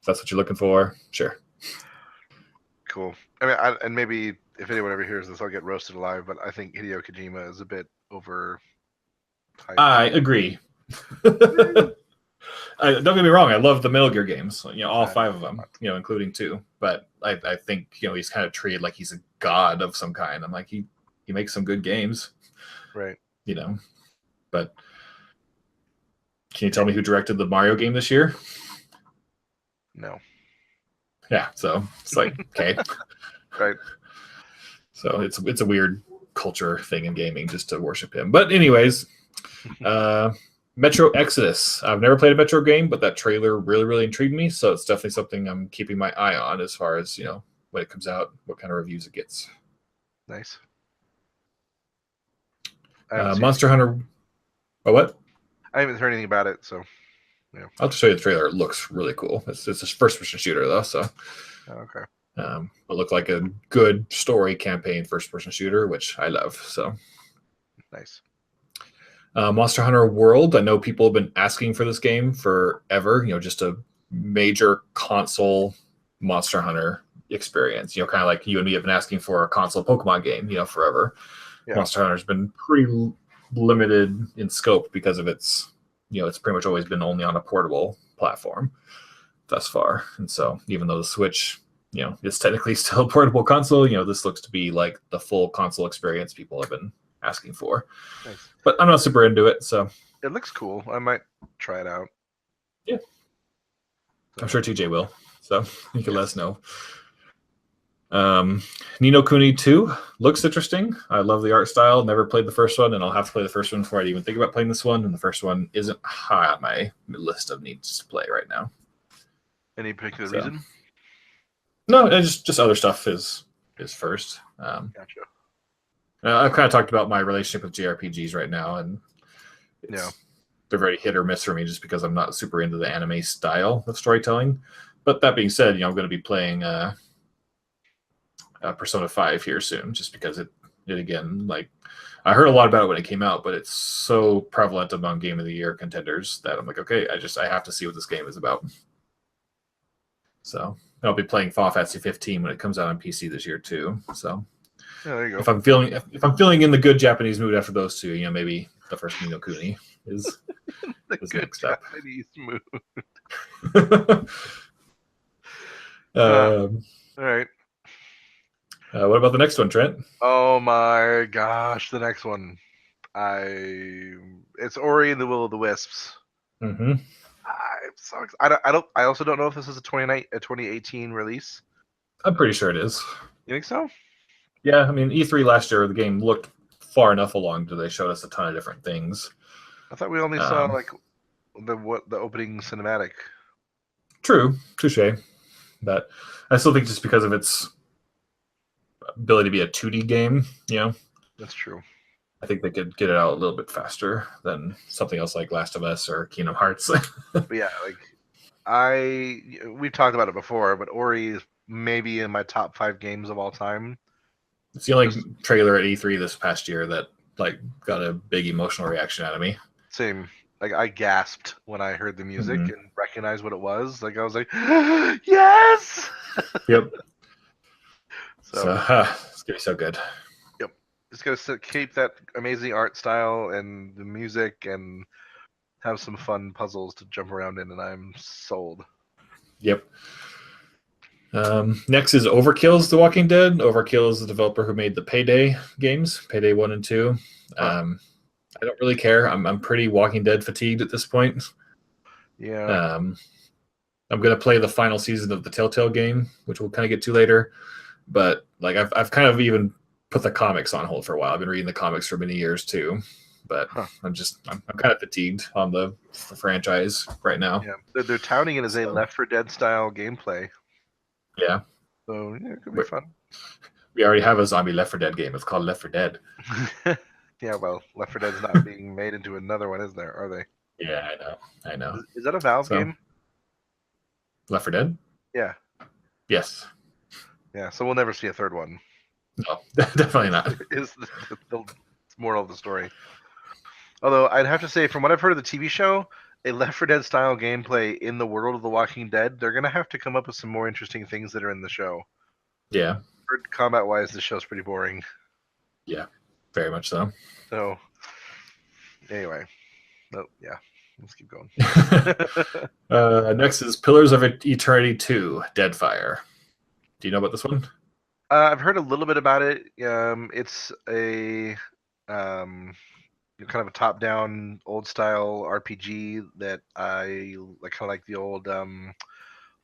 S1: that's what you're looking for, sure.
S2: Cool. I mean, and maybe if anyone ever hears this, I'll get roasted alive, but I think Hideo Kojima is a bit over.
S1: I agree. Don't get me wrong. I love the Metal Gear games. All 5 of them. Including 2. But I think he's kind of treated like he's a god of some kind. I'm like he makes some good games,
S2: right?
S1: But can you tell me who directed the Mario game this year?
S2: No.
S1: Yeah, so it's like okay.
S2: Right.
S1: So it's a weird culture thing in gaming just to worship him. But anyways, Metro Exodus. I've never played a Metro game, but that trailer really intrigued me. So it's definitely something I'm keeping my eye on as far as when it comes out, what kind of reviews it gets.
S2: Nice.
S1: Monster Hunter. Oh, what?
S2: I haven't heard anything about it, so yeah.
S1: I'll just show you the trailer. It looks really cool. It's a first-person shooter though, so
S2: Okay.
S1: It looked like a good story campaign first-person shooter, which I love. So
S2: Nice.
S1: Monster Hunter World. I know people have been asking for this game forever. Just a major console Monster Hunter experience. Kind of like you and me have been asking for a console Pokemon game. Forever.
S2: Yeah.
S1: Monster Hunter's been pretty limited in scope because of its. It's pretty much always been only on a portable platform thus far. And so even though the Switch, is technically still a portable console, this looks to be like the full console experience people have been asking for.
S2: Nice.
S1: But I'm not super into it, so
S2: it looks cool. I might try it out.
S1: Yeah. I'm sure TJ will. So you can let us know. Ni no Kuni 2 looks interesting. I love the art style. Never played the first one, and I'll have to play the first one before I even think about playing this one. And the first one isn't high on my list of needs to play right now.
S2: Any particular reason?
S1: No, just other stuff is first.
S2: Gotcha.
S1: I've kind of talked about my relationship with JRPGs right now, and they're very hit or miss for me just because I'm not super into the anime style of storytelling. But that being said, I'm going to be playing Persona 5 here soon, just because it again, like, I heard a lot about it when it came out, but it's so prevalent among Game of the Year contenders that I'm like, okay, I have to see what this game is about. So I'll be playing Final Fantasy 15 when it comes out on PC this year too. So
S2: there you go.
S1: If I'm feeling in the good Japanese mood after those two, maybe the first Ni no Kuni is
S2: the
S1: good
S2: next step. Japanese mood. All right.
S1: What about the next one, Trent?
S2: Oh my gosh, the next one. It's Ori and the Will of the Wisps.
S1: Mm-hmm.
S2: I'm so excited. I also don't know if this is a 2018 release.
S1: I'm pretty sure it is.
S2: You think so?
S1: Yeah, I mean, E3 last year, the game looked far enough along that they showed us a ton of different things.
S2: I thought we only saw like the opening cinematic.
S1: True, touche. But I still think just because of its ability to be a 2D game,
S2: That's true.
S1: I think they could get it out a little bit faster than something else like Last of Us or Kingdom Hearts.
S2: But yeah, we've talked about it before, but Ori is maybe in my top 5 games of all time.
S1: It's the only trailer at E3 this past year that got a big emotional reaction out of me.
S2: Same. I gasped when I heard the music and recognized what it was. I was like,
S1: yes! Yep. So it's gonna be so good.
S2: Yep. It's gonna keep that amazing art style and the music and have some fun puzzles to jump around in, and I'm sold.
S1: Yep. Next is Overkill's The Walking Dead. Overkill is the developer who made the Payday games, Payday 1 and 2. I don't really care. I'm pretty Walking Dead fatigued at this point.
S2: Yeah.
S1: I'm going to play the final season of the Telltale game, which we'll kind of get to later. But I've kind of even put the comics on hold for a while. I've been reading the comics for many years too. But I'm kind of fatigued on the franchise right now.
S2: Yeah, they're touting it as a Left 4 Dead style gameplay.
S1: Yeah.
S2: So yeah, it could be fun.
S1: We already have a zombie Left 4 Dead game. It's called Left 4 Dead.
S2: Yeah, well, Left 4 Dead's not being made into another one, is there? Are they?
S1: Yeah, I know.
S2: Is that a Valve game?
S1: Left 4 Dead?
S2: Yeah.
S1: Yes.
S2: Yeah, so we'll never see a third one.
S1: No, definitely not.
S2: Is the moral of the story. Although I'd have to say, from what I've heard of the TV show, a Left 4 Dead style gameplay in the world of The Walking Dead, they're going to have to come up with some more interesting things that are in the show.
S1: Yeah.
S2: Combat-wise, the show's pretty boring.
S1: Yeah, very much so.
S2: So, anyway. Yeah. Let's keep going.
S1: Next is Pillars of Eternity 2, Deadfire. Do you know about this one?
S2: I've heard a little bit about it. It's a kind of a top-down, old-style RPG that I kind of like the old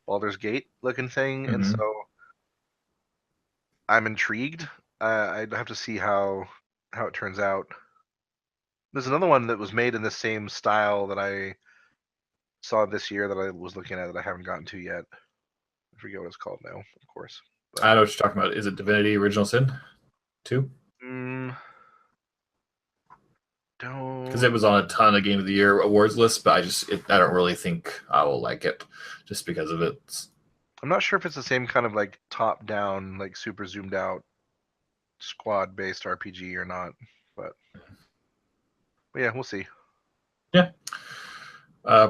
S2: Baldur's Gate looking thing, and
S1: Mhm.
S2: so I'm intrigued. I'd have to see how it turns out. There's another one that was made in the same style that I saw this year that I was looking at that I haven't gotten to yet. I forget what it's called now, of course. But,
S1: I know what you're talking about. Is it Divinity Original Sin 2? Because
S2: Don't.
S1: it was on a ton of Game of the Year awards lists, but I don't really think I will like it just because of it.
S2: I'm not sure if it's the same kind of like top down, like super zoomed out squad based RPG or not, but yeah, we'll see.
S1: Yeah.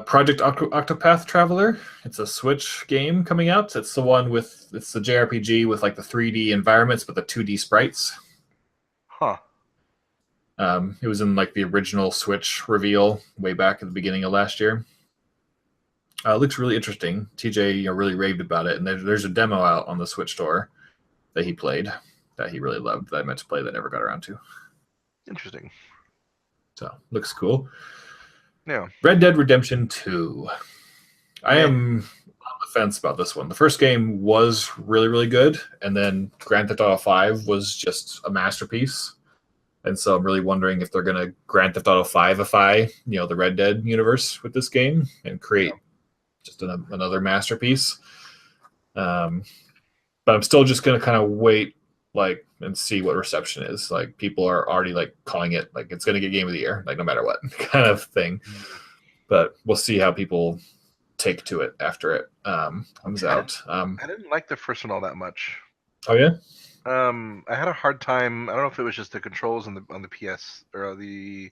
S1: Project Octopath Traveler. It's a Switch game coming out. It's the JRPG with like the 3D environments but the 2D sprites.
S2: Huh.
S1: It was in like the original Switch reveal way back at the beginning of last year. It looks really interesting. TJ really raved about it, and there's a demo out on the Switch store that he played that he really loved that I meant to play that never got around to.
S2: Interesting.
S1: So looks cool.
S2: Yeah.
S1: Red Dead Redemption 2. I am on the fence about this one. The first game was really, really good, and then Grand Theft Auto 5 was just a masterpiece. And so I'm really wondering if they're going to Grand Theft Auto 5-ify, the Red Dead universe with this game and create just another masterpiece. But I'm still just going to kind of wait and see what reception is. Like, people are already calling it like it's going to get Game of the Year, like no matter what kind of thing. But we'll see how people take to it after it comes out.
S2: I didn't like the first one all that much.
S1: Oh yeah.
S2: I had a hard time. I don't know if it was just the controls on the PS or the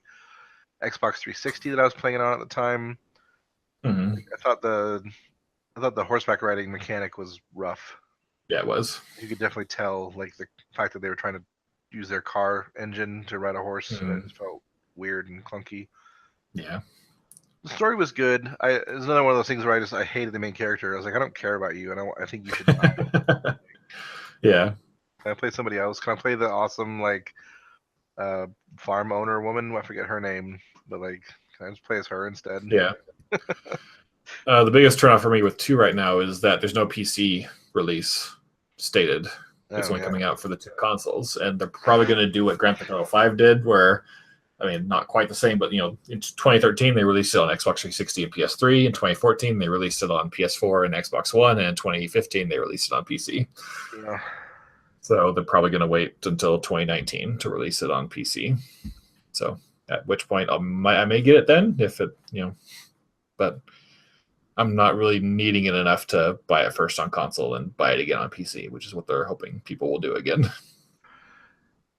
S2: Xbox 360 that I was playing it on at the time.
S1: Mm-hmm.
S2: I thought the horseback riding mechanic was rough.
S1: Yeah, it was.
S2: You could definitely tell, like, the fact that they were trying to use their car engine to ride a horse, and it just felt weird and clunky.
S1: Yeah.
S2: The story was good. It was another one of those things where I hated the main character. I was like, I don't care about you, and I think you should die.
S1: Yeah.
S2: Can I play somebody else? Can I play the awesome farm owner woman? I forget her name, but can I just play as her instead?
S1: Yeah. The biggest turnoff for me with 2 right now is that there's no PC release stated. It's only coming out for the 2 consoles, and they're probably going to do what Grand Theft Auto 5 did, where, not quite the same, but in 2013 they released it on Xbox 360 and PS3. In 2014 they released it on PS4 and Xbox One, and in 2015 they released it on PC.
S2: Yeah. So
S1: they're probably going to wait until 2019 to release it on PC. So at which point I may get it then, if it but I'm not really needing it enough to buy it first on console and buy it again on PC, which is what they're hoping people will do again.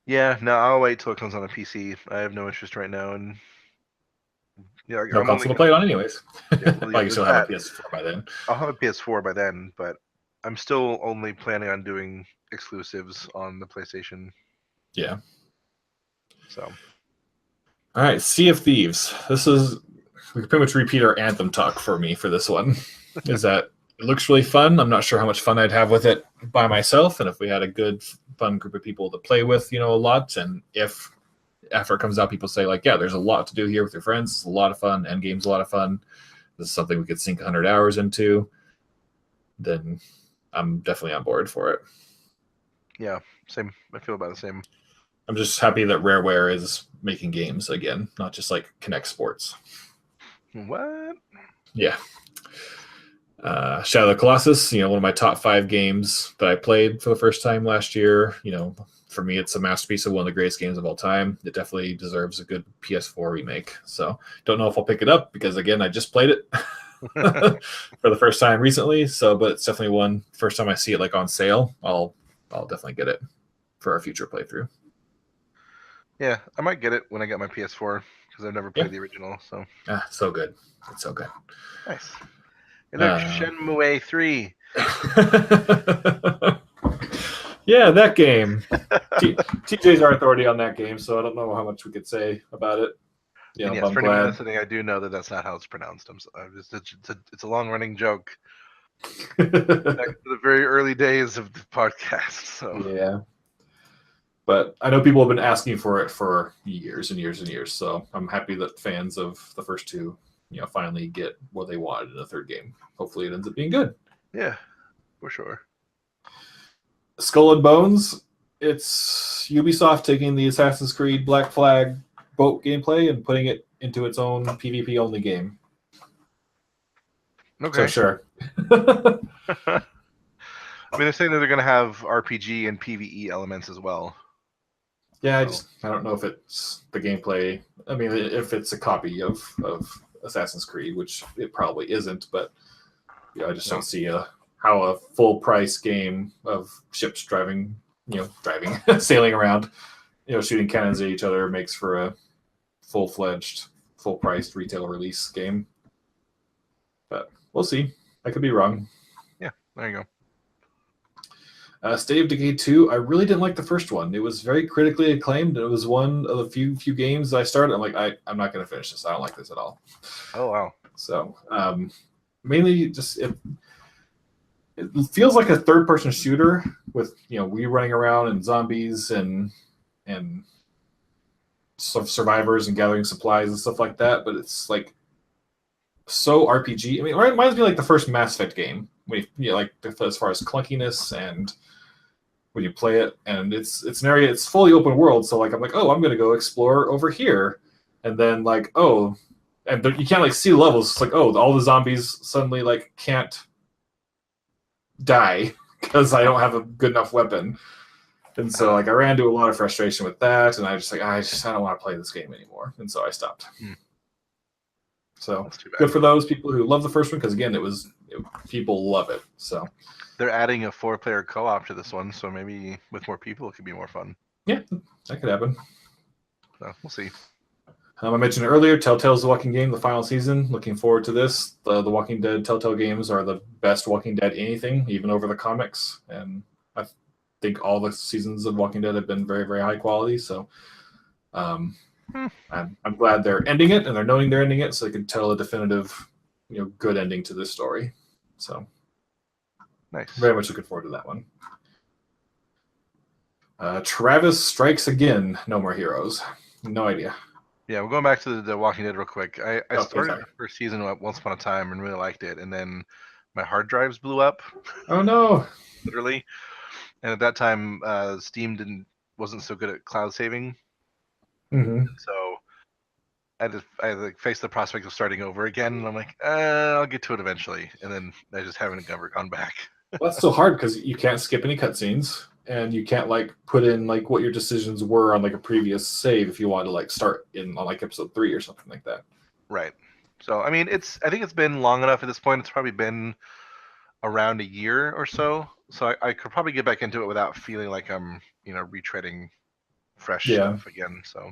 S2: Yeah, no, I'll wait till it comes on a PC. I have no interest right now, and
S1: no console to play it on anyways.
S2: Yeah,
S1: you still have a PS4 by then.
S2: I'll have a PS4 by then, but I'm still only planning on doing exclusives on the PlayStation.
S1: Yeah.
S2: So.
S1: All right, Sea of Thieves. We can pretty much repeat our Anthem talk for me for this one. Is that it looks really fun. I'm not sure how much fun I'd have with it by myself, and if we had a good, fun group of people to play with, a lot, and if after it comes out, people say yeah, there's a lot to do here with your friends. It's a lot of fun. Endgame's a lot of fun. This is something we could sink 100 hours into. Then I'm definitely on board for it.
S2: Yeah, same. I feel about the same.
S1: I'm just happy that Rareware is making games again, not just Connect Sports.
S2: What?
S1: Yeah. Shadow of the Colossus, one of my top 5 games that I played for the first time last year. For me, it's a masterpiece of one of the greatest games of all time. It definitely deserves a good PS4 remake. So don't know if I'll pick it up because, again, I just played it for the first time recently. But it's definitely one. First time I see it on sale, I'll definitely get it for a future playthrough.
S2: Yeah, I might get it when I get my PS4 because I've never played the original. So.
S1: So good. It's so good.
S2: Nice. And then Shenmue 3.
S1: Yeah, that game. TJ's our authority on that game, so I don't know how much we could say about it.
S2: Yeah, yes, for anyone listening, I do know that that's not how it's pronounced. It's a long-running joke. Back to the very early days of the podcast. So.
S1: Yeah. But I know people have been asking for it for years and years and years, so I'm happy that fans of the first 2, finally get what they wanted in the third game. Hopefully it ends up being good.
S2: Yeah, for sure.
S1: Skull and Bones. It's Ubisoft taking the Assassin's Creed Black Flag boat gameplay and putting it into its own PvP only game. So
S2: Okay.
S1: sure.
S2: I mean, they're saying that they're going to have RPG and PvE elements as well.
S1: Yeah,
S2: So.
S1: I don't know if it's the gameplay. I mean, if it's a copy of Assassin's Creed, which it probably isn't, but I just don't see how a full price game of ships driving, sailing around, shooting cannons at each other makes for a full-fledged, full-priced retail release game. But we'll see. I could be wrong.
S2: Yeah, there you go.
S1: State of Decay 2, I really didn't like the first one. It was very critically acclaimed. It was one of the few games I started. I'm like, I'm not going to finish this. I don't like this at all.
S2: Oh, wow.
S1: So, mainly just it feels like a third-person shooter with, we running around and zombies and survivors and gathering supplies and stuff like that. But it's like so RPG. I mean, it reminds me like the first Mass Effect game. Like as far as clunkiness and when you play it, and it's an area, it's fully open world. So like I'm like, oh, I'm gonna go explore over here, and then like you can't like see levels. It's like, oh, all the zombies suddenly like can't die because I don't have a good enough weapon, and so like I ran into a lot of frustration with that, and I don't want to play this game anymore, and so I stopped. So good for those people who love the first one, because again, people love it. So
S2: they're adding a 4-player co-op to this one, so maybe with more people it could be more fun.
S1: Yeah, that could happen.
S2: So we'll see.
S1: I mentioned earlier, Telltale's The Walking Game, the final season. Looking forward to this. The Walking Dead Telltale games are the best Walking Dead anything, even over the comics. And I think all the seasons of Walking Dead have been very, very high quality. So I'm glad they're ending it, and they're knowing they're ending it, so they can tell a definitive, good ending to this story. So
S2: nice.
S1: Very much looking forward to that one. Travis Strikes Again. No More Heroes. No idea.
S2: Yeah, we're going back to the Walking Dead real quick. I started the first season once upon a time and really liked it, and then my hard drives blew up.
S1: Oh no!
S2: Literally. And at that time, Steam wasn't so good at cloud saving.
S1: Mm-hmm.
S2: So I faced the prospect of starting over again, and I'm like, I'll get to it eventually. And then I just haven't ever gone back.
S1: Well, that's still hard because you can't skip any cutscenes, and you can't like put in like what your decisions were on like a previous save if you want to like start on like episode 3 or something like that.
S2: Right. So I mean, I think it's been long enough at this point. It's probably been around a year or so. So I could probably get back into it without feeling like I'm retreading fresh stuff again. So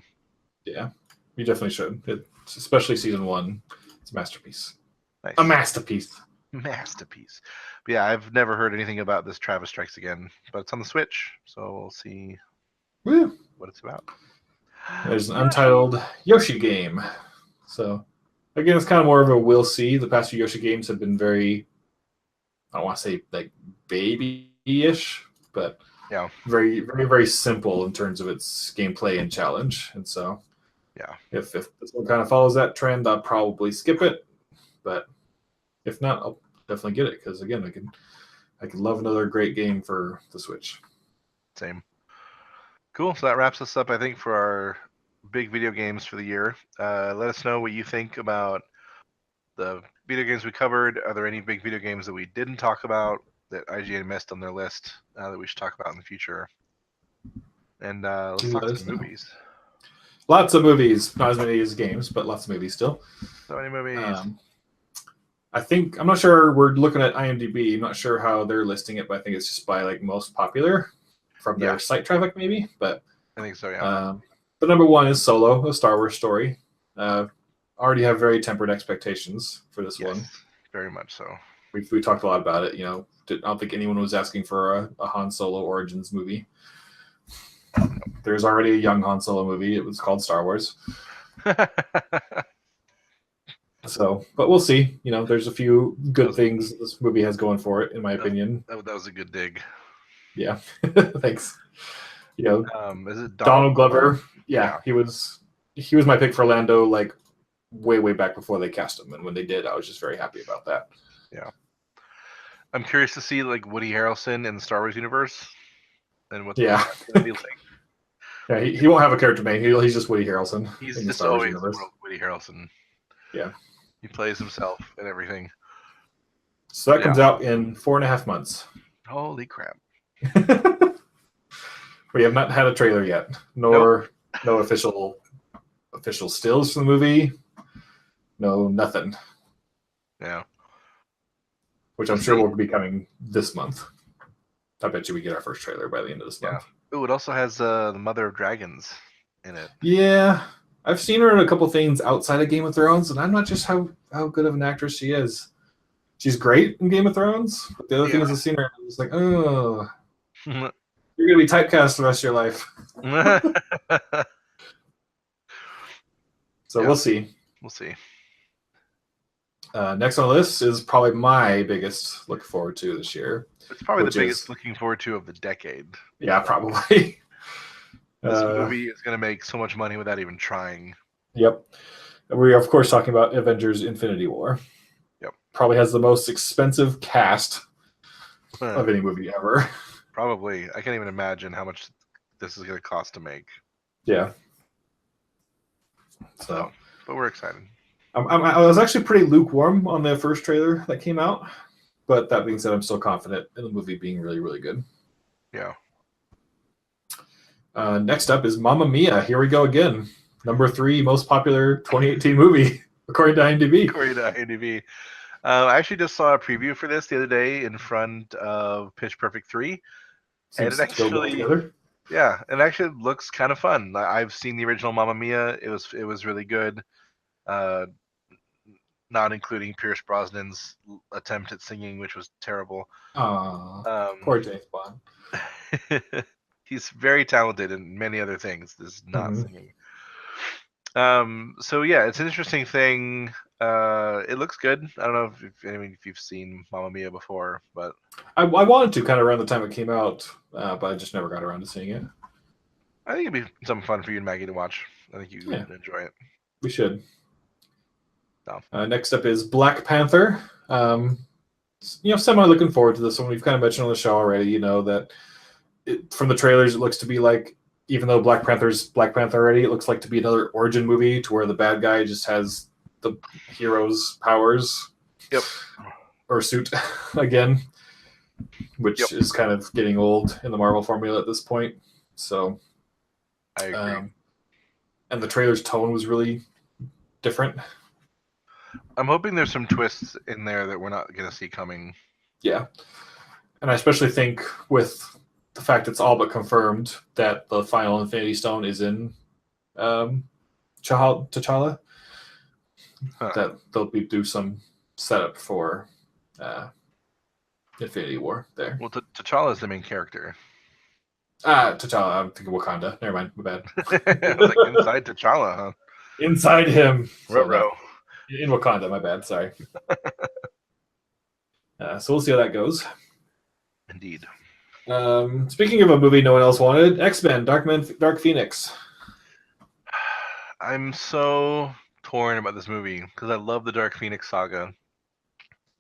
S1: yeah, you definitely should. Especially season 1. It's a masterpiece.
S2: Nice.
S1: A masterpiece.
S2: Masterpiece. But yeah, I've never heard anything about this Travis Strikes Again, but it's on the Switch, so we'll see what it's about.
S1: There's an untitled Yoshi game. So again, it's kind of more of a we'll see. The past few Yoshi games have been very, I don't want to say like baby-ish, but very, very, very simple in terms of its gameplay and challenge. And so if this one kind of follows that trend, I'll probably skip it. But if not, I'll definitely get it, because again, I could love another great game for the Switch.
S2: Same. Cool. So that wraps us up, I think, for our big video games for the year. Let us know what you think about the video games we covered. Are there any big video games that we didn't talk about that IGN missed on their list that we should talk about in the future? And let's talk some movies.
S1: Lots of movies. Not as many as games, but lots of movies still.
S2: So many movies.
S1: I'm not sure, we're looking at IMDb. I'm not sure how they're listing it, but I think it's just by like most popular from their site traffic, maybe. But
S2: I think so, yeah.
S1: The number 1 is Solo, a Star Wars story. Already have very tempered expectations for this one.
S2: Very much so.
S1: We talked a lot about it. I don't think anyone was asking for a Han Solo Origins movie. There's already a young Han Solo movie. It was called Star Wars. So, but we'll see. There's a few good things this movie has going for it, in my opinion.
S2: That was a good dig.
S1: Yeah, thanks.
S2: Is it
S1: Donald Glover? Yeah, he was my pick for Lando, like way back before they cast him, and when they did, I was just very happy about that.
S2: Yeah. I'm curious to see like Woody Harrelson in the Star Wars universe and what
S1: Yeah.
S2: that's gonna be like.
S1: Yeah, he won't have a character name. He's just Woody Harrelson
S2: He's
S1: in the
S2: just
S1: Star Wars
S2: always
S1: universe.
S2: Woody Harrelson.
S1: Yeah.
S2: He plays himself and everything.
S1: So that comes out in 4.5 months.
S2: Holy crap.
S1: We have not had a trailer yet, nor no official stills from the movie. No, nothing.
S2: Yeah.
S1: Which I'm sure will be coming this month. I bet you we get our first trailer by the end of this month.
S2: Ooh, it also has the Mother of Dragons in it.
S1: Yeah. I've seen her in a couple things outside of Game of Thrones, and I'm not just how good of an actress she is. She's great in Game of Thrones, but the other things I've seen her, I was like, oh, you're going to be typecast the rest of your life. So we'll see.
S2: We'll see.
S1: Next on the list is probably my biggest look forward to this year.
S2: It's probably the biggest looking forward to of the decade.
S1: Yeah, probably.
S2: This movie is going to make so much money without even trying.
S1: Yep. We're, of course, talking about Avengers Infinity War.
S2: Yep.
S1: Probably has the most expensive cast of any movie ever.
S2: Probably. I can't even imagine how much this is going to cost to make.
S1: Yeah.
S2: So, but we're excited.
S1: I was actually pretty lukewarm on the first trailer that came out. But that being said, I'm still confident in the movie being really, really good.
S2: Yeah.
S1: Next up is Mamma Mia. Here we go again. Number 3 most popular 2018 movie, according to IMDb.
S2: I actually just saw a preview for this the other day in front of Pitch Perfect 3.
S1: Seems
S2: and it actually, it actually looks kind of fun. I've seen the original Mamma Mia. It was really good. Not including Pierce Brosnan's attempt at singing, which was terrible.
S1: Poor James Bond.
S2: He's very talented in many other things. This is not singing. So yeah, it's an interesting thing. It looks good. I don't know if you've seen Mamma Mia before, but
S1: I wanted to kind of around the time it came out, but I just never got around to seeing it.
S2: I think it'd be something fun for you and Maggie to watch. I think you would enjoy it.
S1: We should. Next up is Black Panther. Semi looking forward to this one. We've kind of mentioned on the show already, that from the trailers, it looks to be like, even though Black Panther's Black Panther already, it looks like to be another origin movie to where the bad guy just has the hero's powers.
S2: Yep.
S1: Or suit again, which is kind of getting old in the Marvel formula at this point. So
S2: I agree.
S1: And the trailer's tone was really different.
S2: I'm hoping there's some twists in there that we're not going to see coming.
S1: Yeah. And I especially think with the fact it's all but confirmed that the final Infinity Stone is in T'Challa, that they'll do some setup for Infinity War there.
S2: Well, T'Challa is the main character.
S1: T'Challa. I'm thinking Wakanda. Never mind. My bad.
S2: I was like, inside T'Challa, huh?
S1: Inside him.
S2: Ruh-roh.
S1: In Wakanda, my bad. Sorry. So we'll see how that goes.
S2: Indeed.
S1: Speaking of a movie no one else wanted, X-Men, Dark Phoenix.
S2: I'm so torn about this movie because I love the Dark Phoenix saga.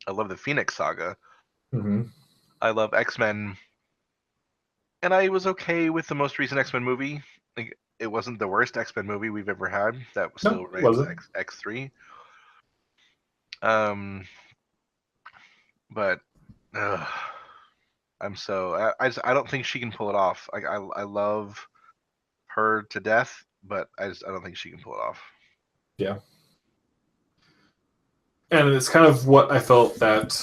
S2: I love the Phoenix saga.
S1: Mm-hmm.
S2: I love X-Men. And I was okay with the most recent X-Men movie. Like, it wasn't the worst X-Men movie we've ever had. That was still rated X3. But I'm so I don't think she can pull it off. I love her to death, but I don't think she can pull it off.
S1: Yeah. And it's kind of what I felt that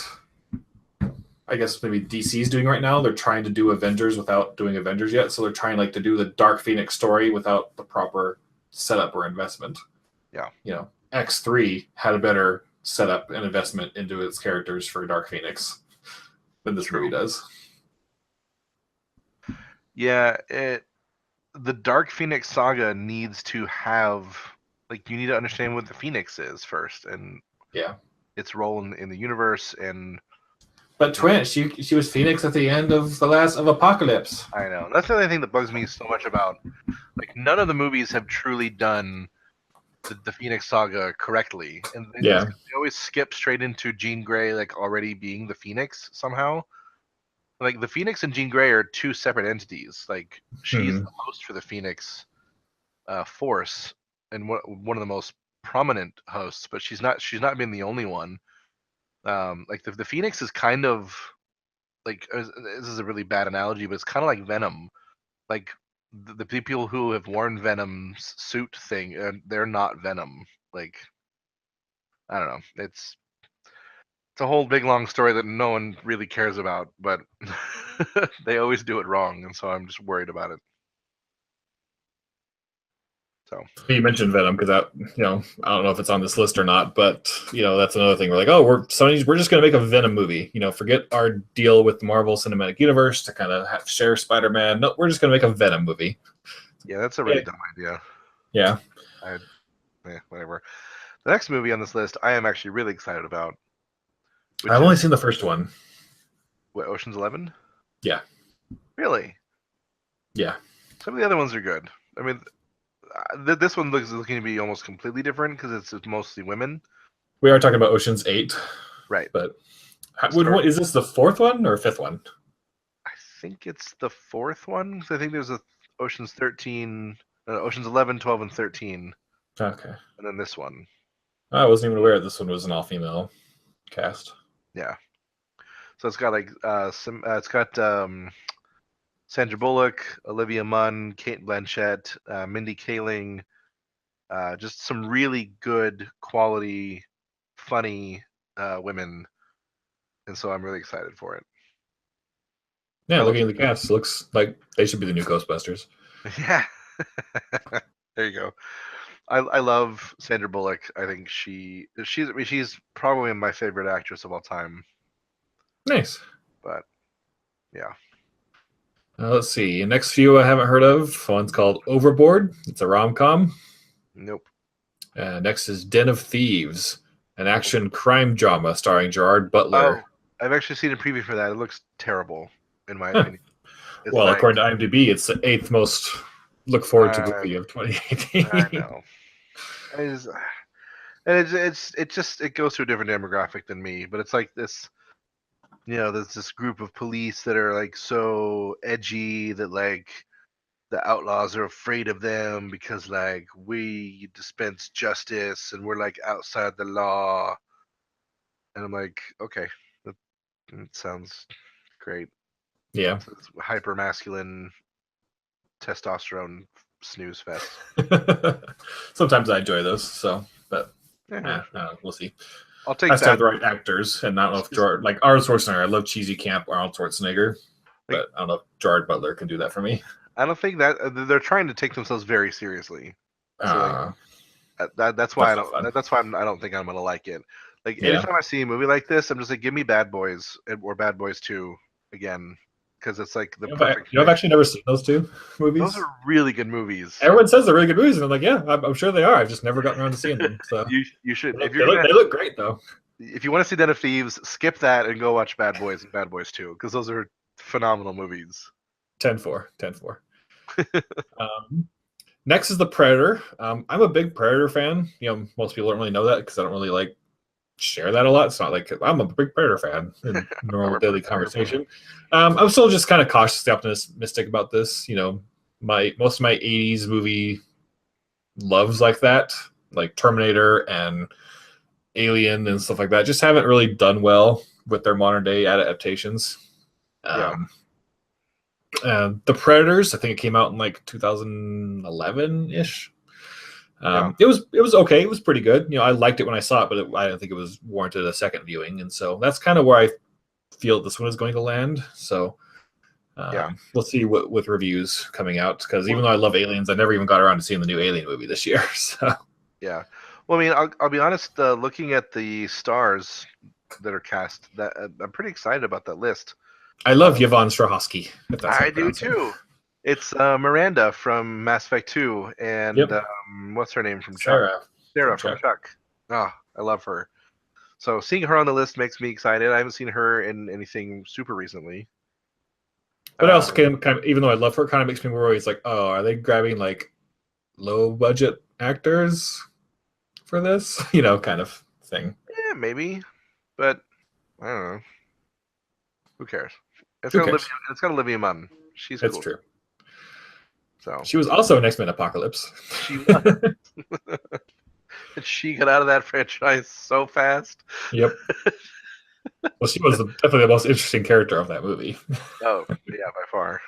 S1: I guess maybe DC's doing right now. They're trying to do Avengers without doing Avengers yet. So they're trying to do the Dark Phoenix story without the proper setup or investment.
S2: Yeah.
S1: X3 had a better setup and investment into its characters for Dark Phoenix than this movie does.
S2: Yeah, the Dark Phoenix saga needs to have, you need to understand what the Phoenix is first, and its role in the universe.
S1: But Trent, she was Phoenix at the end of the last of Apocalypse.
S2: I know. That's the only thing that bugs me so much about, none of the movies have truly done the Phoenix Saga correctly, and
S1: Yeah.
S2: they always skip straight into Jean Grey like already being the Phoenix somehow. Like the Phoenix and Jean Grey are two separate entities. Like she's
S1: Hmm.
S2: the host for the Phoenix force and one of the most prominent hosts, but she's not been the only one. Like the Phoenix is kind of like this is a really bad analogy, but it's kind of like Venom. Like the people who have worn Venom's suit thing, they're not Venom. Like I don't know. It's a whole big long story that no one really cares about, but they always do it wrong, and so I'm just worried about it. So
S1: You mentioned Venom because that, I don't know if it's on this list or not, but that's another thing. We're like, oh, we're just going to make a Venom movie. Forget our deal with the Marvel Cinematic Universe to kind of share Spider-Man. No, we're just going to make a Venom movie.
S2: yeah, that's a really dumb idea.
S1: Yeah.
S2: Whatever. The next movie on this list, I am actually really excited about.
S1: I've only seen the first one.
S2: What, Ocean's 11?
S1: Yeah.
S2: Really?
S1: Yeah.
S2: Some of the other ones are good. I mean, this one looking to be almost completely different because it's mostly women.
S1: We are talking about Ocean's 8.
S2: Right.
S1: But what is this, the fourth one or fifth one?
S2: I think it's the fourth one. I think there's a Ocean's 13, Ocean's 11, 12, and 13.
S1: Okay.
S2: And then this one.
S1: I wasn't even aware this one was an all-female cast.
S2: Yeah. So it's got like it's got Sandra Bullock, Olivia Munn, Kate Blanchett, Mindy Kaling, just some really good quality, funny women, and so I'm really excited for it.
S1: Yeah, looking at the cast, looks like they should be the new Ghostbusters.
S2: Yeah. There you go. I love Sandra Bullock. I think she's probably my favorite actress of all time.
S1: Nice.
S2: But yeah.
S1: Let's see. Next few I haven't heard of. One's called Overboard. It's a rom-com.
S2: Nope.
S1: Next is Den of Thieves, an action crime drama starring Gerard Butler.
S2: Oh, I've actually seen a preview for that. It looks terrible, in my opinion.
S1: Well, according to IMDb, it's the 8th most look forward to movie of 2018.
S2: I know. It goes to a different demographic than me, but it's like this, there's this group of police that are like so edgy that like the outlaws are afraid of them because like we dispense justice and we're like outside the law. And I'm like, okay, that sounds great.
S1: Yeah.
S2: It's hyper masculine testosterone snooze fest.
S1: Sometimes I enjoy those, but we'll see.
S2: I'll take
S1: has
S2: that.
S1: To have the right actors, and I don't know if Gerard, like Arnold Schwarzenegger, I love cheesy camp Arnold Schwarzenegger, but I don't know if Gerard Butler can do that for me.
S2: I don't think that they're trying to take themselves very seriously. So that's why I don't. That's why I don't think I'm gonna like it. Like anytime I see a movie like this, I'm just like, give me Bad Boys or Bad Boys 2 again, because it's like the perfect.
S1: I've actually never seen those two movies.
S2: Those are really good movies.
S1: Everyone says they're really good movies, and I'm like, yeah, I'm sure they are. I've just never gotten around to seeing them. So
S2: you should.
S1: They look great though.
S2: If you want to see Den of Thieves, skip that and go watch Bad Boys and Bad Boys 2, because those are phenomenal movies.
S1: 10-4. Next is The Predator. I'm a big Predator fan. Most people don't really know that because I don't really share that a lot. It's not like I'm a big Predator fan in normal daily conversation. I'm still just kind of cautiously optimistic about this. Most of my 80s movie loves like that, like Terminator and Alien and stuff like that, just haven't really done well with their modern day adaptations. The Predators, I think it came out in like 2011-ish. It was okay. It was pretty good. I liked it when I saw it, but I don't think it was warranted a second viewing. And so that's kind of where I feel this one is going to land. So we'll see what with reviews coming out, because even though I love Aliens, I never even got around to seeing the new Alien movie this year. So
S2: yeah. Well, I mean, I'll be honest. Looking at the stars that are cast, that I'm pretty excited about that list.
S1: I love Yvonne Strahovski.
S2: I do too. It's Miranda from Mass Effect 2, and what's her name from Chuck? Sarah from Chuck. Oh, I love her. So seeing her on the list makes me excited. I haven't seen her in anything super recently.
S1: But else kind of, even though I love her, kind of makes me worry. It's like, oh, are they grabbing like low budget actors? for this, you know, kind of thing.
S2: Yeah, maybe, but I don't know. Who cares?
S1: Who cares?
S2: It's got Olivia Munn. She's
S1: That's
S2: cool.
S1: true.
S2: So
S1: She was also in X-Men Apocalypse.
S2: she was. She got out of that franchise so fast.
S1: Yep. Well, she was definitely the most interesting character of that movie.
S2: Oh, yeah, by far.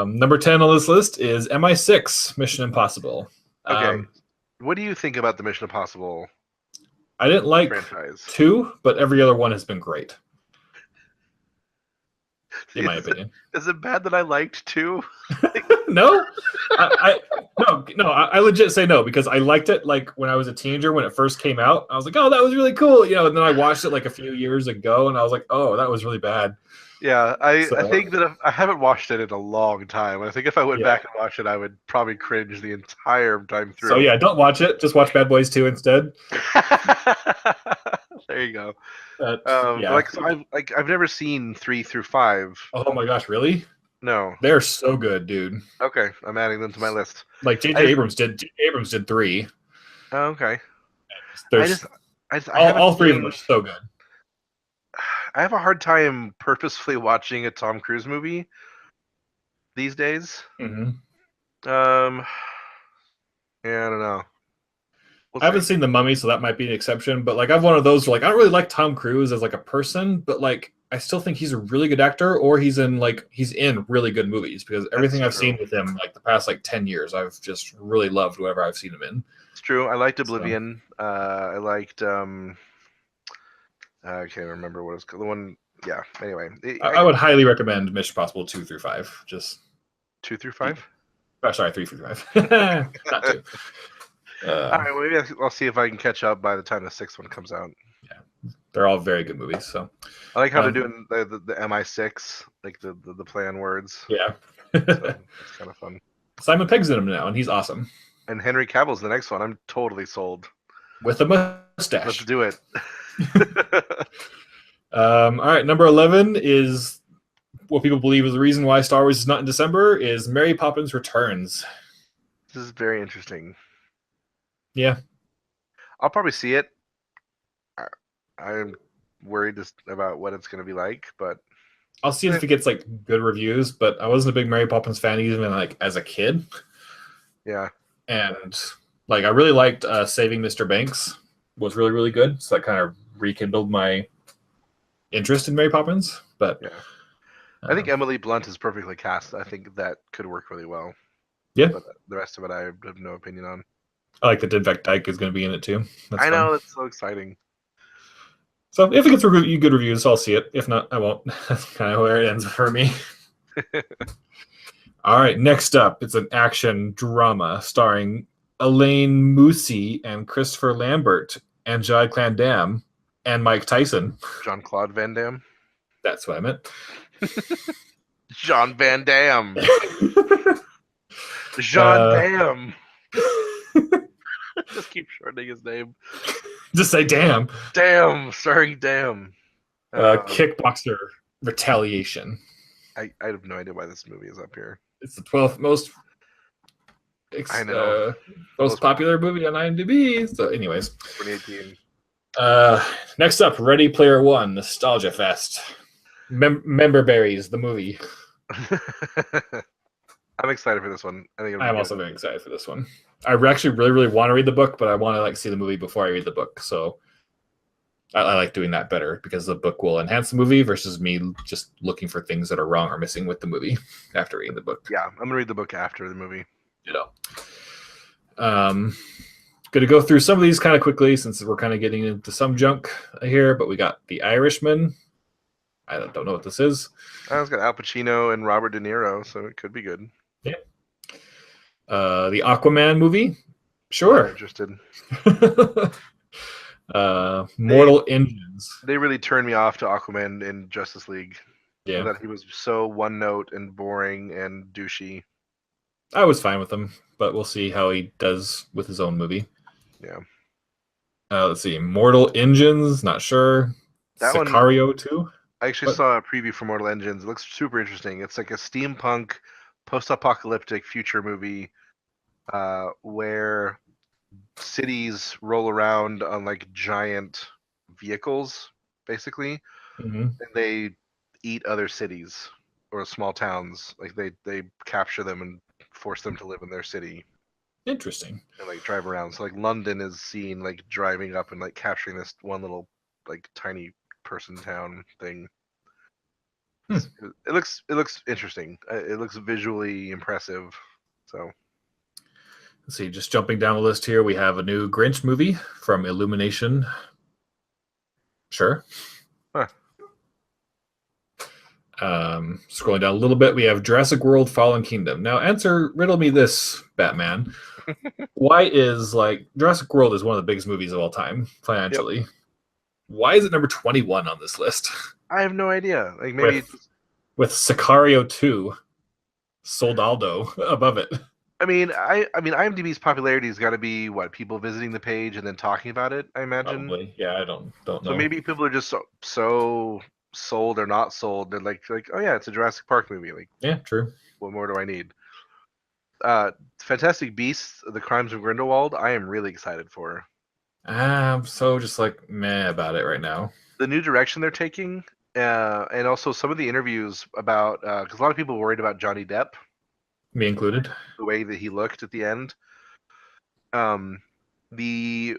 S1: Number 10 on this list is MI6, Mission Impossible.
S2: Okay. What do you think about the Mission Impossible
S1: I didn't like
S2: franchise?
S1: 2, but every other one has been great. In my opinion.
S2: Is it bad that I liked 2?
S1: No, I legit say no because I liked it like when I was a teenager when it first came out. I was like, oh, that was really cool, you know. And then I watched it like a few years ago, and I was like, oh, that was really bad.
S2: Yeah, I think that I haven't watched it in a long time. I think if I went back and watched it, I would probably cringe the entire time through.
S1: So yeah, don't watch it. Just watch Bad Boys 2 instead.
S2: There you go.
S1: Yeah.
S2: I've never seen 3 through 5.
S1: Oh my gosh, really?
S2: No.
S1: They're so good, dude.
S2: Okay, I'm adding them to my list.
S1: Like J.J. Abrams did. Abrams did 3.
S2: Oh, okay.
S1: There's
S2: I
S1: all 3 of them are so good.
S2: I have a hard time purposefully watching a Tom Cruise movie these days.
S1: Mm-hmm.
S2: Yeah, I don't know.
S1: I haven't seen The Mummy, so that might be an exception. But like, I've one of those where, like, I don't really like Tom Cruise as like a person, but like, I still think he's a really good actor, or he's in really good movies because everything I've seen with him, like the past like 10 years, I've just really loved whatever I've seen him in.
S2: It's true. I liked Oblivion. So. I liked. I can't remember what it's called. The one. Yeah. Anyway,
S1: I would highly recommend Mission Impossible 2 through 5. Just
S2: 2 through 5.
S1: Oh, sorry, 3 through 5. Not 2.
S2: All right, well, maybe I'll see if I can catch up by the time the 6th one comes out.
S1: Yeah, they're all very good movies. So
S2: I like how they're doing the MI6, like the play on words.
S1: Yeah,
S2: so it's kind of fun.
S1: Simon Pegg's in him now, and he's awesome.
S2: And Henry Cavill's the next one. I'm totally sold.
S1: With a mustache.
S2: Let's do it.
S1: All right, number 11 is what people believe is the reason why Star Wars is not in December. Is Mary Poppins Returns.
S2: This is very interesting.
S1: Yeah,
S2: I'll probably see it. I'm worried about what it's going to be like, but
S1: I'll see if it gets like good reviews. But I wasn't a big Mary Poppins fan even like as a kid.
S2: Yeah,
S1: and like I really liked Saving Mr. Banks. Was really, really good. So that kind of rekindled my interest in Mary Poppins. But
S2: yeah, I think Emily Blunt is perfectly cast. I think that could work really well.
S1: Yeah,
S2: but the rest of it I have no opinion on.
S1: I like that Vec Dyke is going to be in it too.
S2: I know, that's so exciting.
S1: So if it gets good reviews, I'll see it. If not, I won't. That's kind of where it ends for me. All right, next up, it's an action drama starring Elaine Moussi and Christopher Lambert and Jean-Claude Van Damme and Mike Tyson.
S2: Jean-Claude Van Damme?
S1: That's what I meant.
S2: Jean Van Damme. Jean Damme. Just keep shortening his name.
S1: Just say damn.
S2: Damn, starring Damn.
S1: Kickboxer Retaliation.
S2: I have no idea why this movie is up here.
S1: It's the 12th most most popular movie on IMDb. So, anyways,
S2: 2018.
S1: Next up, Ready Player One, Nostalgia Fest. Member Berries, the movie.
S2: I'm excited for this one.
S1: I'm also very excited for this one. I actually really, really want to read the book, but I want to see the movie before I read the book. So I like doing that better because the book will enhance the movie versus me just looking for things that are wrong or missing with the movie after reading the book.
S2: Yeah, I'm gonna read the book after the movie.
S1: Going to go through some of these kind of quickly since we're kind of getting into some junk here, but we got The Irishman. I don't know what this is.
S2: It's got Al Pacino and Robert De Niro, so it could be good.
S1: Yeah. The Aquaman movie. Sure.
S2: I'm interested.
S1: Mortal Engines.
S2: They really turned me off to Aquaman in Justice League.
S1: Yeah.
S2: That he was so one note and boring and douchey.
S1: I was fine with him, but we'll see how he does with his own movie.
S2: Yeah.
S1: Let's see. Mortal Engines. Not sure.
S2: That
S1: Sicario too.
S2: I actually saw a preview for Mortal Engines. It looks super interesting. It's like a steampunk, post-apocalyptic future movie where cities roll around on like giant vehicles, basically,
S1: Mm-hmm.
S2: and they eat other cities or small towns. Like they capture them and force them to live in their city
S1: Interesting.
S2: and like drive around. So like London is seen like driving up and like capturing this one little like tiny person town thing.
S1: Hmm.
S2: It looks interesting. It looks visually impressive. So
S1: Let's see, just jumping down the list here, we have a new Grinch movie from Illumination. Sure.
S2: huh.
S1: Scrolling down a little bit, we have Jurassic World Fallen Kingdom. Now, riddle me this, Batman. Why is Jurassic World is one of the biggest movies of all time
S2: Yep.
S1: financially? Why is it number 21 on this list?
S2: I have no idea. Like maybe
S1: with Sicario 2, Soldado above it.
S2: I mean IMDb's popularity has got to be what people visiting the page and then talking about it, I imagine.
S1: Probably. Yeah, I don't know.
S2: So maybe people are just so sold or not sold. They're like, oh yeah, it's a Jurassic Park movie. Like,
S1: yeah, true.
S2: What more do I need? Fantastic Beasts: The Crimes of Grindelwald. I am really excited for.
S1: I'm so just meh about it right now.
S2: The new direction they're taking, and also some of the interviews about because a lot of people were worried about Johnny Depp,
S1: Me included.
S2: the way that he looked at the end. The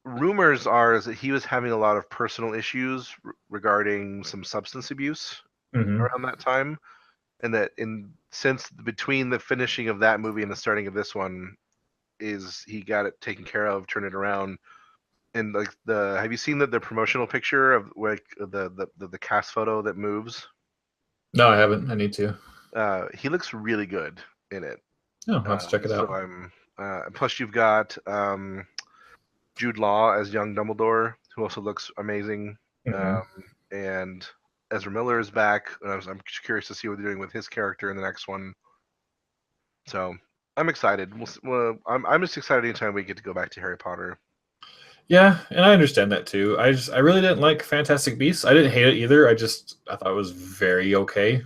S2: rumors are is that he was having a lot of personal issues regarding some substance abuse around that time, and that since between the finishing of that movie and the starting of this one, is he got it taken care of, turned it around, and like have you seen the promotional picture of like the cast photo that moves?
S1: No, I haven't. I need to.
S2: He looks really good in it.
S1: Oh, let's check it out.
S2: So I'm plus you've got Jude Law as young Dumbledore, who also looks amazing. And Ezra Miller is back. I'm curious to see what they're doing with his character in the next one. So I'm excited. I'm just excited anytime we get to go back to Harry Potter.
S1: Yeah, and I understand that too. I really didn't like Fantastic Beasts. I didn't hate it either. I thought it was very okay.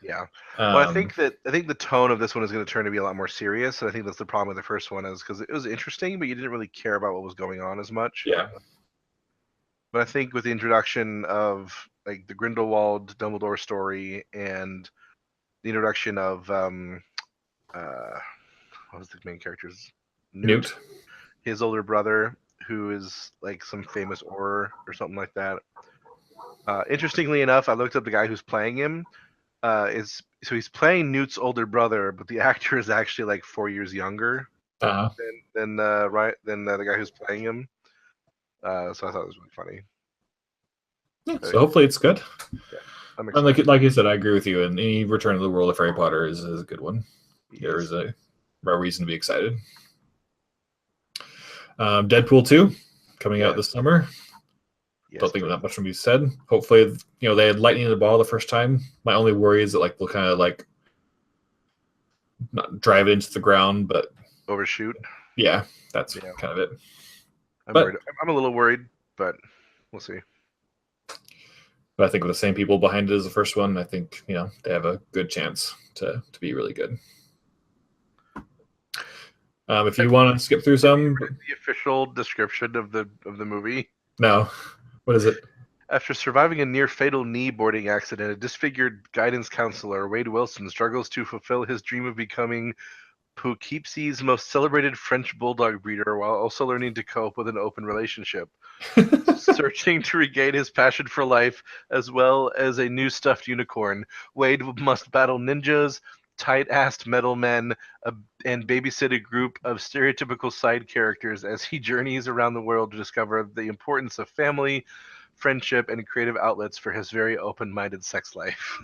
S2: Yeah. Well, I think the tone of this one is going to turn to be a lot more serious, and I think that's the problem with the first one is because it was interesting, but you didn't really care about what was going on as much.
S1: Yeah.
S2: But I think with the introduction of like the Grindelwald Dumbledore story and the introduction of what was the main character's
S1: Newt,
S2: his older brother, who is like some famous Auror or something like that. Interestingly enough, I looked up the guy who's playing him. So he's playing Newt's older brother, but the actor is actually like 4 years younger than the guy who's playing him. So I thought it was really funny.
S1: Yeah, so hopefully it's good.
S2: Yeah,
S1: and like you said, I agree with you. And any Return to the World of Harry Potter is a good one. There is a reason to be excited. Deadpool 2 coming out this summer. Yes, don't think that much from you said. Hopefully, they had lightning in the ball the first time. My only worry is that they'll kind of not drive it into the ground, but
S2: overshoot.
S1: Yeah, that's kind of it.
S2: I'm a little worried, but we'll see.
S1: But I think with the same people behind it as the first one, I think they have a good chance to be really good. If you want to skip through some,
S2: the official description of the movie.
S1: No, what is it?
S2: After surviving a near-fatal knee-boarding accident, a disfigured guidance counselor, Wade Wilson, struggles to fulfill his dream of becoming Poughkeepsie's most celebrated French bulldog breeder while also learning to cope with an open relationship. Searching to regain his passion for life as well as a new stuffed unicorn, Wade must battle ninjas, tight-assed metal men, and babysit a group of stereotypical side characters as he journeys around the world to discover the importance of family, friendship, and creative outlets for his very open-minded sex life.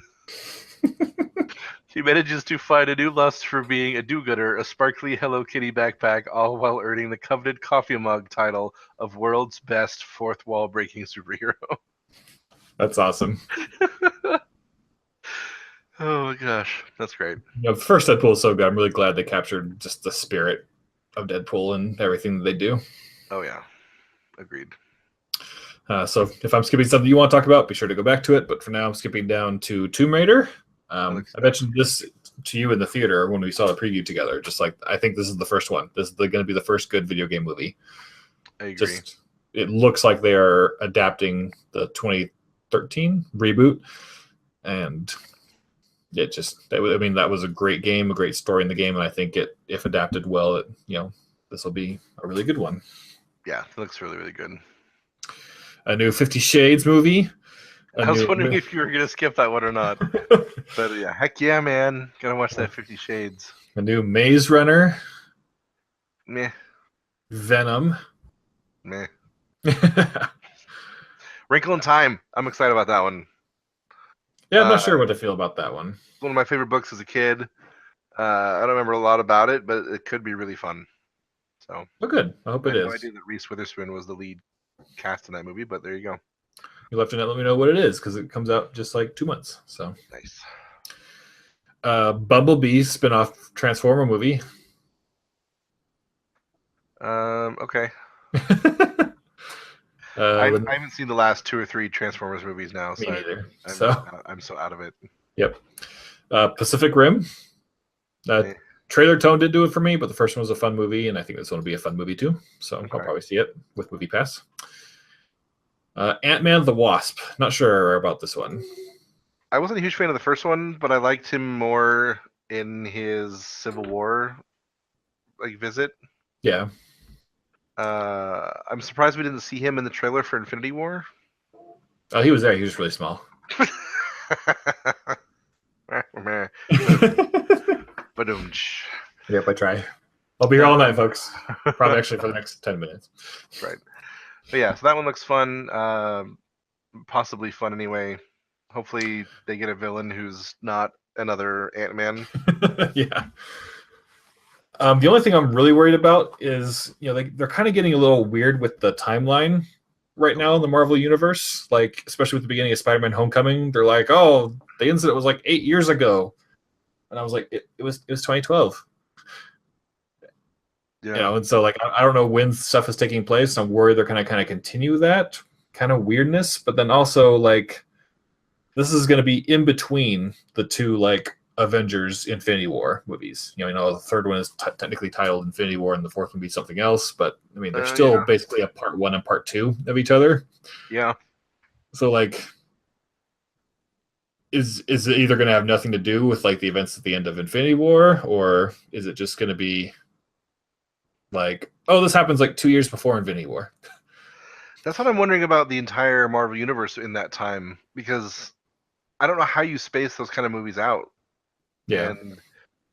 S2: He manages to find a new lust for being a do-gooder, a sparkly Hello Kitty backpack, all while earning the coveted coffee mug title of world's best fourth wall breaking superhero.
S1: That's awesome.
S2: Oh my gosh, that's great.
S1: The first Deadpool is so good. I'm really glad they captured just the spirit of Deadpool and everything that they do.
S2: Oh yeah, agreed.
S1: So if I'm skipping something you want to talk about, be sure to go back to it. But for now, I'm skipping down to Tomb Raider. I mentioned this to you in the theater when we saw the preview together. Just like, I think this is the first one. This is going to be the first good video game movie.
S2: I agree.
S1: It looks like they are adapting the 2013 reboot, and that was a great game, a great story in the game, and I think if adapted well, this will be a really good one.
S2: Yeah, it looks really, really good.
S1: A new 50 Shades movie.
S2: I was wondering if you were going to skip that one or not. But yeah, heck yeah, man. Gotta watch that 50 Shades.
S1: A new Maze Runner.
S2: Meh.
S1: Venom.
S2: Meh. Wrinkle in Time. I'm excited about that one.
S1: Yeah, I'm not sure what to feel about that one.
S2: One of my favorite books as a kid. I don't remember a lot about it, but it could be really fun. So.
S1: Oh, good. I hope it is. I had no
S2: idea that Reese Witherspoon was the lead cast in that movie, but there you go.
S1: You'll have to let me know what it is because it comes out just like 2 months. So
S2: nice.
S1: Bumblebee spin-off Transformer movie.
S2: Okay. I haven't seen the last 2 or 3 Transformers movies now, so I'm so out of it.
S1: Yep. Pacific Rim. Trailer tone did do it for me, but the first one was a fun movie, and I think this one will be a fun movie too. So I'll probably see it with Movie Pass. Ant-Man the Wasp. Not sure about this one.
S2: I wasn't a huge fan of the first one, but I liked him more in his Civil War visit.
S1: Yeah.
S2: I'm surprised we didn't see him in the trailer for Infinity War.
S1: Oh, he was there. He was really small. Yep, I try. I'll be here all night, folks. Probably actually for the next 10 minutes.
S2: Right. But yeah, so that one looks fun. Possibly fun anyway. Hopefully they get a villain who's not another Ant-Man.
S1: Yeah. The only thing I'm really worried about is, they're kind of getting a little weird with the timeline right now in the Marvel universe. Like, especially with the beginning of Spider-Man: Homecoming, they're like, "Oh, the incident was like 8 years ago," and I was like, "It was 2012."
S2: Yeah.
S1: And so I don't know when stuff is taking place. I'm worried they're going to kind of continue that kind of weirdness, but then also this is going to be in between the two Avengers Infinity War movies. The third one is technically titled Infinity War, and the fourth one be something else. But I mean, they're still basically a part 1 and part 2 of each other.
S2: Yeah.
S1: So is it either going to have nothing to do with the events at the end of Infinity War, or is it just going to be this happens 2 years before Infinity War?
S2: That's what I'm wondering about the entire Marvel universe in that time, because I don't know how you space those kind of movies out.
S1: Yeah.
S2: And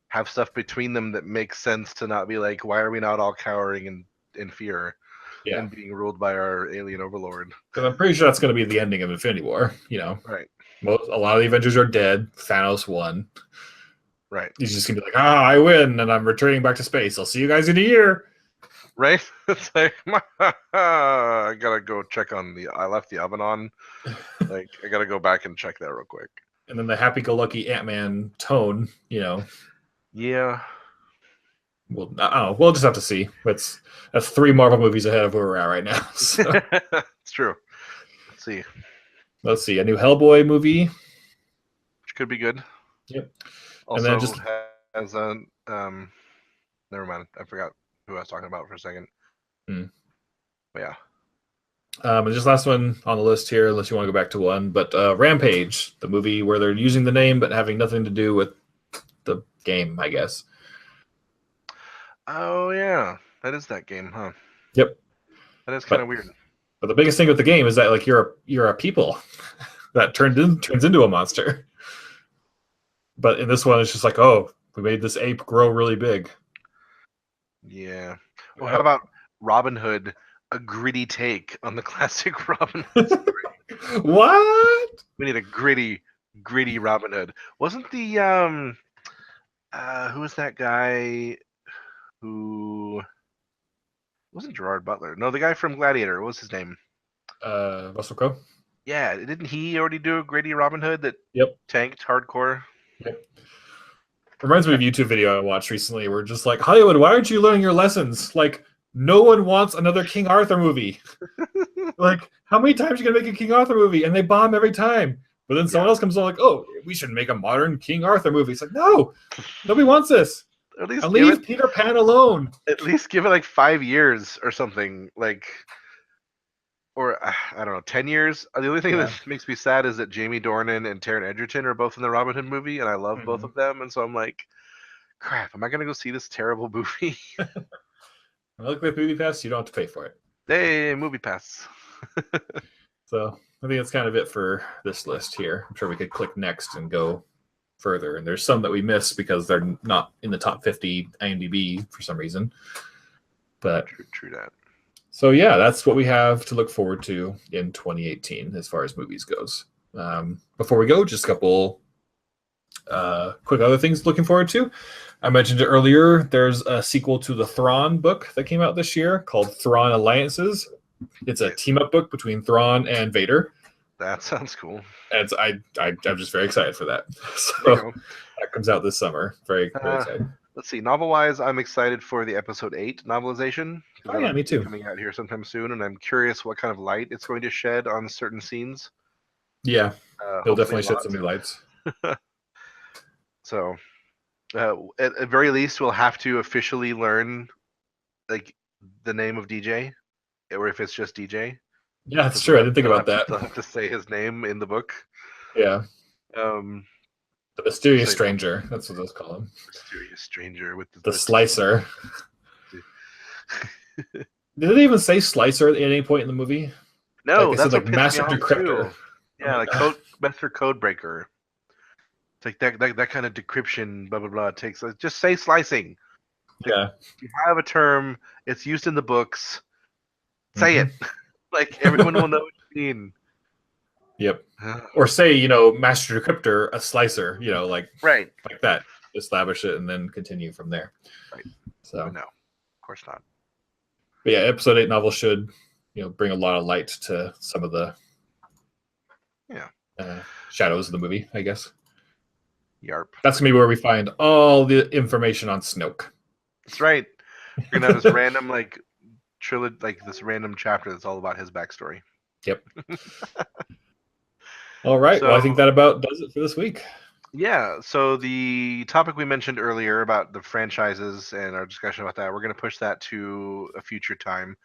S2: have stuff between them that makes sense to not be why are we not all cowering in fear and being ruled by our alien overlord?
S1: Because I'm pretty sure that's going to be the ending of Infinity War.
S2: Right.
S1: A lot of the Avengers are dead. Thanos won.
S2: Right.
S1: He's just going to be I win, and I'm returning back to space. I'll see you guys in a year.
S2: Right? It's I gotta go check on I left the oven on. I gotta go back and check that real quick.
S1: And then the happy-go-lucky Ant-Man tone,
S2: Yeah.
S1: Well, I don't know. We'll just have to see. That's 3 Marvel movies ahead of where we're at right now. So.
S2: It's true. Let's see.
S1: A new Hellboy movie,
S2: which could be good.
S1: Yep.
S2: Also,
S1: and then just
S2: has a never mind. I forgot who I was talking about for a second. But yeah.
S1: And just last one on the list here, unless you want to go back to one, but Rampage, the movie where they're using the name but having nothing to do with the game, I guess.
S2: Oh yeah, that is that game, huh?
S1: Yep.
S2: That is kind of weird.
S1: But the biggest thing with the game is that you're a people that turns into a monster. But in this one, it's just we made this ape grow really big.
S2: Yeah. Well, how about Robin Hood? A gritty take on the classic Robin Hood story.
S1: What?
S2: We need a gritty Robin Hood. Wasn't the who was that guy who wasn't Gerard Butler? No, the guy from Gladiator. What was his name?
S1: Russell Crowe.
S2: Yeah, didn't he already do a gritty Robin Hood that tanked hardcore?
S1: Yep. Reminds me of a YouTube video I watched recently where just Hollywood, why aren't you learning your lessons? No one wants another King Arthur movie. How many times are you going to make a King Arthur movie? And they bomb every time. But then someone else comes along like, oh, we should make a modern King Arthur movie. It's like, no, nobody wants this.
S2: At least
S1: leave Peter Pan alone.
S2: At least give it like 5 years or something, like, or I don't know, 10 years. The only thing that makes me sad is that Jamie Dornan and Taron Egerton are both in the Robin Hood movie, and I love both of them, and so I'm like, crap, am I gonna go see this terrible movie?
S1: Look with Movie Pass, you don't have to pay for it.
S2: Hey, Movie Pass.
S1: So I think that's kind of it for this list here. I'm sure we could click next and go further. And there's some that we missed because they're not in the top 50 IMDb for some reason. But
S2: true that.
S1: So yeah, that's what we have to look forward to in 2018 as far as movies goes. Before we go, just a couple quick other things looking forward to. I mentioned it earlier. There's a sequel to the Thrawn book that came out this year called Thrawn Alliances. It's a team-up book between Thrawn and Vader.
S2: That sounds cool.
S1: And I'm just very excited for that. So that comes out this summer. Very excited.
S2: Let's see. Novel-wise, I'm excited for the Episode 8 novelization.
S1: Oh yeah, me too.
S2: Coming out here sometime soon, and I'm curious what kind of light it's going to shed on certain scenes.
S1: Yeah, it'll definitely shed some new lights.
S2: So, at very least, we'll have to officially learn, like, the name of DJ, or if it's just DJ.
S1: Yeah, that's true. I didn't think about that.
S2: They'll have to say his name in the book.
S1: Yeah. The Mysterious Stranger. That's what those call him.
S2: Mysterious Stranger with
S1: the Slicer. Did it even say Slicer at any point in the movie?
S2: No,
S1: like
S2: that's
S1: said,
S2: what
S1: like Master Decryptor.
S2: Yeah, like Master Codebreaker. It's like that kind of decryption, blah blah blah. It takes just say slicing.
S1: Yeah.
S2: If you have a term, it's used in the books. Say it. Like everyone will know what you mean.
S1: Yep. Or say, Master Decryptor, a slicer, like that. Establish it and then continue from there.
S2: Right.
S1: So
S2: no, of course not.
S1: But yeah, Episode 8 novel should, bring a lot of light to some of the shadows of the movie, I guess.
S2: Yarp.
S1: That's gonna be where we find all the information on Snoke.
S2: That's right. You're gonna have this random trilogy, this random chapter that's all about his backstory.
S1: Yep. All right. So, well, I think that about does it for this week.
S2: Yeah. So the topic we mentioned earlier about the franchises and our discussion about that, we're going to push that to a future time.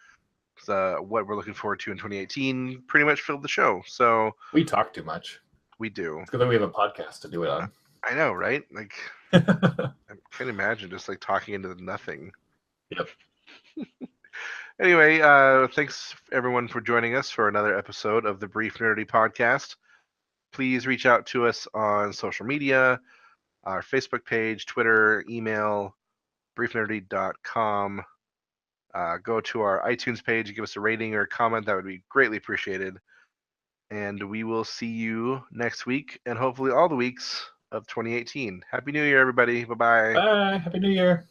S2: What we're looking forward to in 2018 pretty much filled the show. So
S1: we talk too much.
S2: We do.
S1: Because then we have a podcast to do it on.
S2: I know, right? Like, I can't imagine just talking into nothing.
S1: Yep.
S2: Anyway, thanks everyone for joining us for another episode of the Brief Nerdity Podcast. Please reach out to us on social media, our Facebook page, Twitter, email, briefnerdy.com. Go to our iTunes page, give us a rating or a comment. That would be greatly appreciated. And we will see you next week and hopefully all the weeks of 2018. Happy New Year, everybody. Bye-bye.
S1: Bye. Happy New Year.